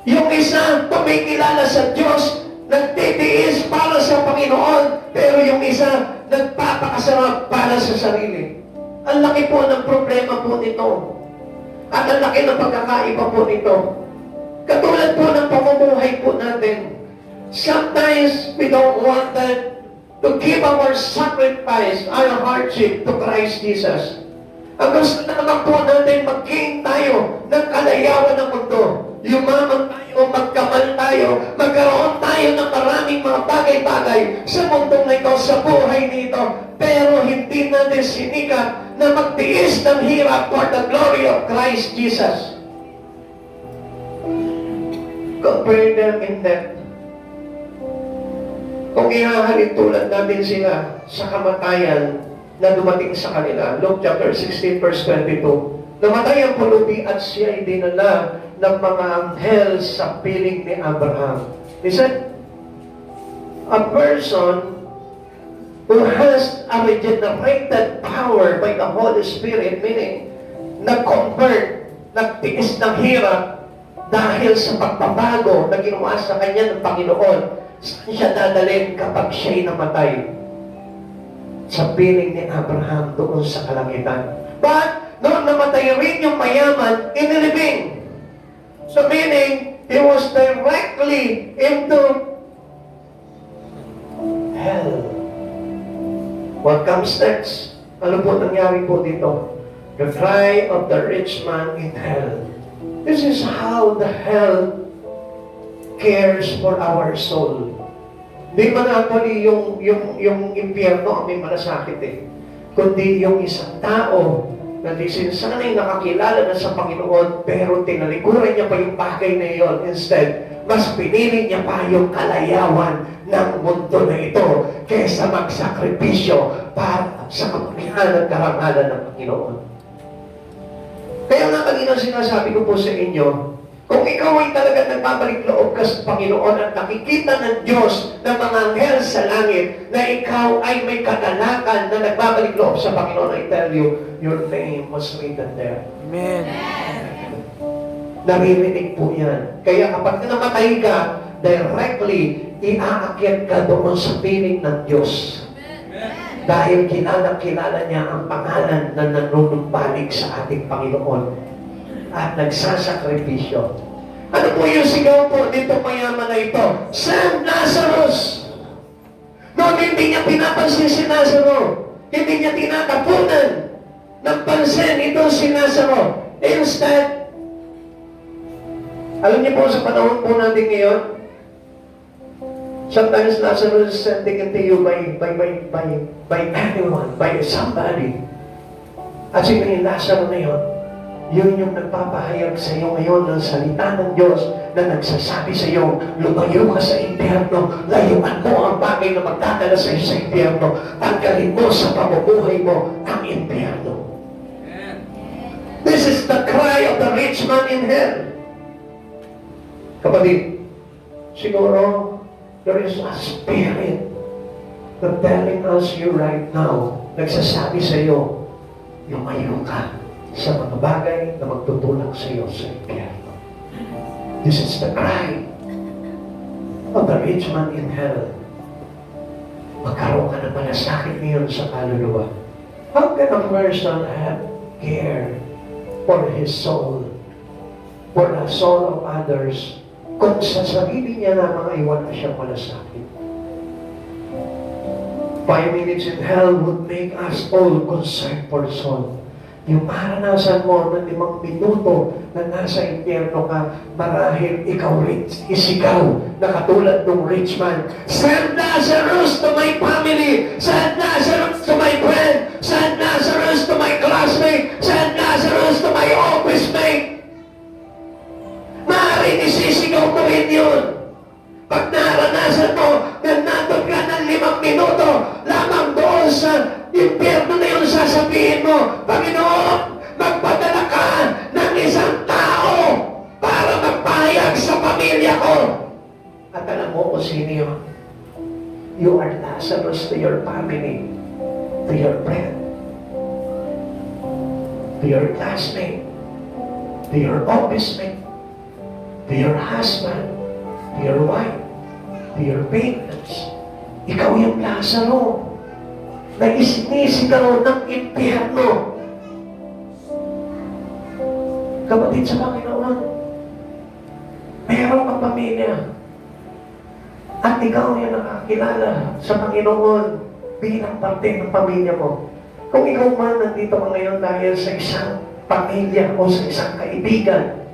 Yung isa tumikilala sa Diyos, nagtitiis para sa Panginoon, pero yung isa nagpapakasarap para sa sarili. Ang laki po ng problema po nito. At ang laki ng pagkakaiba po nito. Katulad po ng pamumuhay po natin. Sometimes we don't want that to give our sacrifice, our hardship to Christ Jesus. Ang gusto naman po natin mag-gain tayo ng kalayawan ng mundo. Yumaman tayo, magkamal tayo, magkaroon tayo ng maraming mga bagay-bagay sa mundong na ito, sa buhay nito. Pero hindi natin sinikap na magtiis ng hirap for the glory of Christ Jesus. Compare them in depth. Kung ihahalin tulad natin sila sa kamatayan na dumating sa kanila, Luke chapter 16 verse 22, namatay ang pulubi at siya ay dinala ng mga anghel sa piling ni Abraham. He said, a person who has a regenerated power by the Holy Spirit, meaning nag-convert, nagtiis ng hirap dahil sa pagbabago na ginawa sa kanya ng Panginoon, saan siya dadalhin kapag siya'y namatay? Sa piling ni Abraham doon sa kalangitan. But, noong namatay rin yung mayaman, inilibing. So meaning, he was directly into hell. What comes next? Ano po nangyari po dito? The cry of the rich man in hell. This is how the hell cares for our soul. Hindi man actually yung impyerno ang may malasakit eh. Kundi yung isang tao na di sinsanay nakakilala na sa Panginoon, pero tinalikuran niya pa yung bagay na iyon. Instead, mas pinili niya pa yung kalayawan ng mundo na ito kaysa magsakripisyo para sa kapangyarihan at karangalan ng Panginoon. Kaya nga kanina sinasabi ko po sa inyo, kung ikaw ay talaga nagbabalik loob ka sa Panginoon at nakikita ng Diyos ng mga anghel sa langit na ikaw ay may kadalakan na nagbabalik loob sa Panginoon, I tell you, your name was written there. Amen. Naririnig po yan. Kaya kapag namatay ka, directly, iaakyat ka doon sa piling ng Diyos. Dahil kilala niya ang pangalan na nanunumbalik sa ating Panginoon at nagsasakripisyo. Ano po yung sigaw po dito mayaman na ito? Send Lazarus! Noon hindi niya pinapansin si Lazaro. Hindi niya tinatapunan ng pansin ito si Lazaro. Instead, alam niyo po sa panahon po natin ngayon, Sometimes Lazarus is taken to you by anyone, by somebody. At sino yung Lazarus na yun yung nagpapahayag sa iyo ngayon ng salita ng Diyos na nagsasabi sa iyo, lumayo ka sa impyerno, layuan mo ang bagay na magdadala sa iyo sa impyerno, tanggalin mo sa pamumuhay mo ang impyerno. This is the cry of the rich man in hell. Kapatid, siguro, there is a spirit that telling us you right now, nagsasabi sa iyo, lumayo ka sa mga bagay na magtutulak sa iyo sa impyerno. This is the cry of the rich man in hell. Magkaroon ka ng malasakit ngayon sa kaluluwa. How can a person have care for his soul, for the soul of others, kung sa sarili niya lamang ay wala siyang malasakit? 5 minutes in hell would make us all concerned for soul. Yung maranasan mo ng 5 minuto na nasa impyerno ka, marahil ikaw rin isigaw na katulad ng rich man, "Send Lazarus to my family! Send Lazarus to my friend! Send Lazarus to my classmate! Send Lazarus to my office mate!" Maaaring isisigaw ko rin yun. Pag naranasan mo na nandun ka ng 5 minuto lamang doon sa impyerno na yun, sasabihin mo, "Panginoon, magpadala ka ng isang tao para magpahayag sa pamilya ko." At alam mo kung sino yun? You are Lazarus to your family, to your friend, to your classmate, to your office mate, to your husband, to your wife, to your parents. Ikaw yung Lazaro na isinisigaw ng impyerno. Kapatid sa Panginoon, meron kang pamilya at ikaw yung nakakilala sa Panginoon bilang parte ng pamilya mo. Kung ikaw man nandito ka ngayon dahil sa isang pamilya o sa isang kaibigan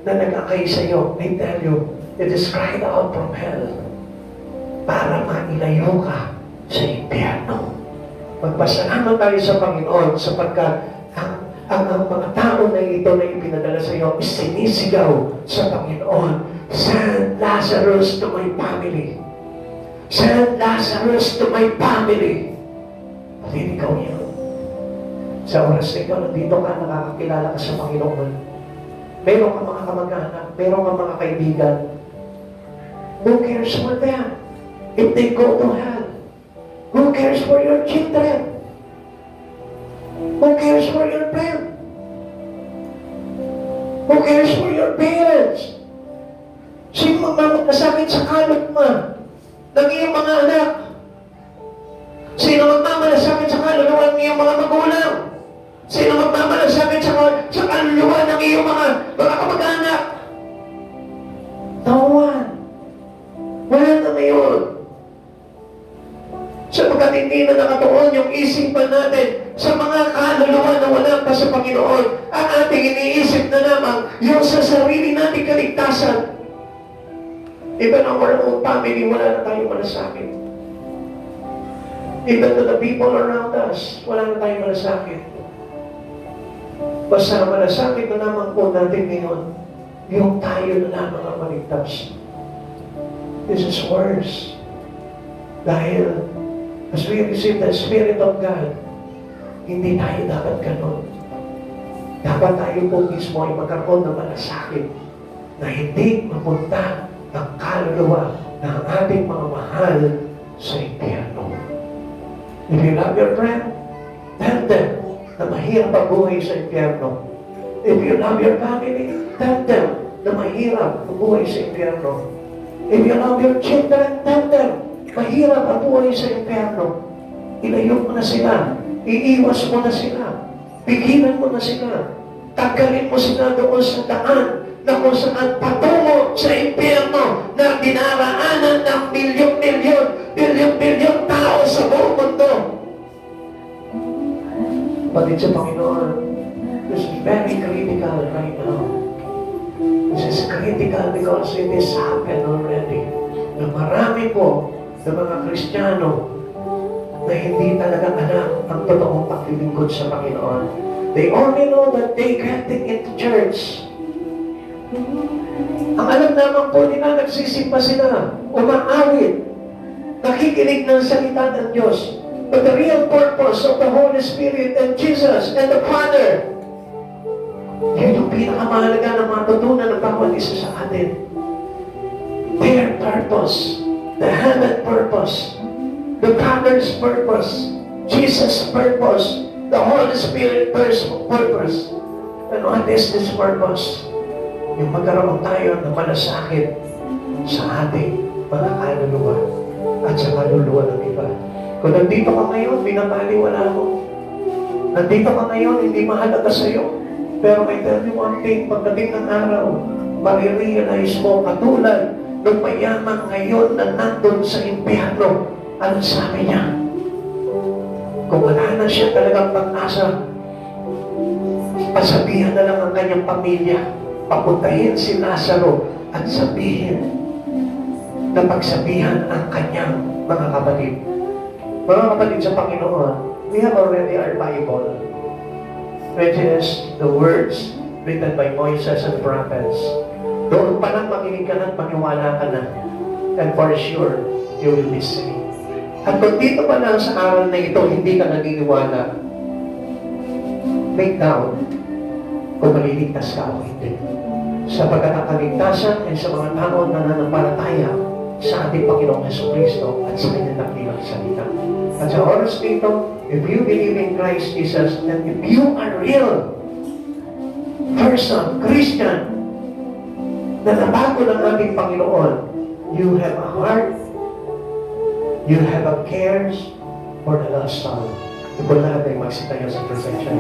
na nag-akay sa iyo, I tell you, it is cried out from hell para mailayo ka sa impyerno. Magpasalamat tayo sa Panginoon sapagkat ang mga tao na ito na ipinadala sa iyo is sinisigaw sa Panginoon, "Send Lazarus to my family. Send Lazarus to my family." Pati ikaw yan. Sa oras na ikaw, nandito ka, nakakakilala ka sa Panginoon. Meron ka mga kamag-anak, meron ka mga kaibigan. Who cares for them if they go to hell? Who cares for your children? Who cares for your friend? Who cares for your parents? Sino magmamasakit sa kalot mo ng iyong mga anak? Sino magmamalasakit sa kaluluwa ng iyong mga magulang? Sino magmamalasakit sa kaluluwa ng iyong mga kamag-anak? No one. Wala na ngayon. Sapagkat hindi na nakatuon yung isipan natin sa mga kaluluwa na wala pa sa Panginoon. Ang ating iniisip na lamang yung sa sarili nating kaligtasan. Even our own family, wala na tayong malasakit. Even to the people around us, wala na tayong malasakit. Basta malasakit na lamang po natin ngayon, yung tayo na lamang ang maligtas. This is worse. Dahil as we receive the Spirit of God, hindi tayo dapat ganun. Dapat tayo po mismo ay magkaroon ng malasakit na hindi mapunta ng kaluluwa ng ating mga mahal sa impyerno. If you love your friend, tell them na mahirap ang buhay sa impyerno. If you love your family, tell them na mahirap ang buhay sa impyerno. If you love your children, tell them mahirap ang buhay sa impyerno. Ilayo mo na sila. Iiwas mo na sila. Pigilan mo na sila. Tanggalin mo sila doon sa daan na kung saan patungo sa impyerno na dinaraanan ng milyon-milyon tao sa buong mundo. Pagit sa Panginoon, this is very critical right now. This is critical because it is happened already. na marami po sa mga Kristiyano na hindi talaga alam ang totoong paglilingkod sa Panginoon. They only know that they getting into church. Ang alam naman po nila, nagsisimba sila, umaawit, nakikinig ng salita ng Diyos. But the real purpose of the Holy Spirit and Jesus and the Father, yun yung pinakamahalaga na matutunan ng bawat isa sa atin. Their purpose, the heaven purpose, the Father's purpose, Jesus' purpose, the Holy Spirit purpose. And what is this purpose? Yung magkaroon tayo ng malasakit sa ating mga kaluluwa at sa kaluluwa ng iba. Kung nandito ka ngayon, binabaliwala mo. Nandito ka ngayon, hindi mahalaga sa'yo. Pero I tell you one thing, pagdating ng araw, marirealize mo katulad ng mayaman ngayon na nandun sa impyerno. Ano sabi niya? Kung wala na siya talagang pag-asa, pasabihan na lang ang kanyang pamilya, papuntahin si Lazaro at sabihin na pagsabihan ang kanyang mga kapatid. Mga kapatid sa Panginoon, we have already our Bible, which is the words written by Moses and prophets. Doon pa lang makinig ka na, maniwala ka na, and for sure, you will be saved. At kung dito pa lang sa aral na ito, hindi ka naniniwala, make down kung maliligtas ka o hindi. Sapagkat ang kaligtasan ay sa mga tao na nananampalataya sa ating Panginoong Jesucristo at sa kanyang dakilang salita. At sa oras dito, if you believe in Christ Jesus, and if you are real person, Christian, na nabago ng ating Panginoon, you have a heart, you have a cares for the lost soul. Ito lahat ay magsitayo sa presensya.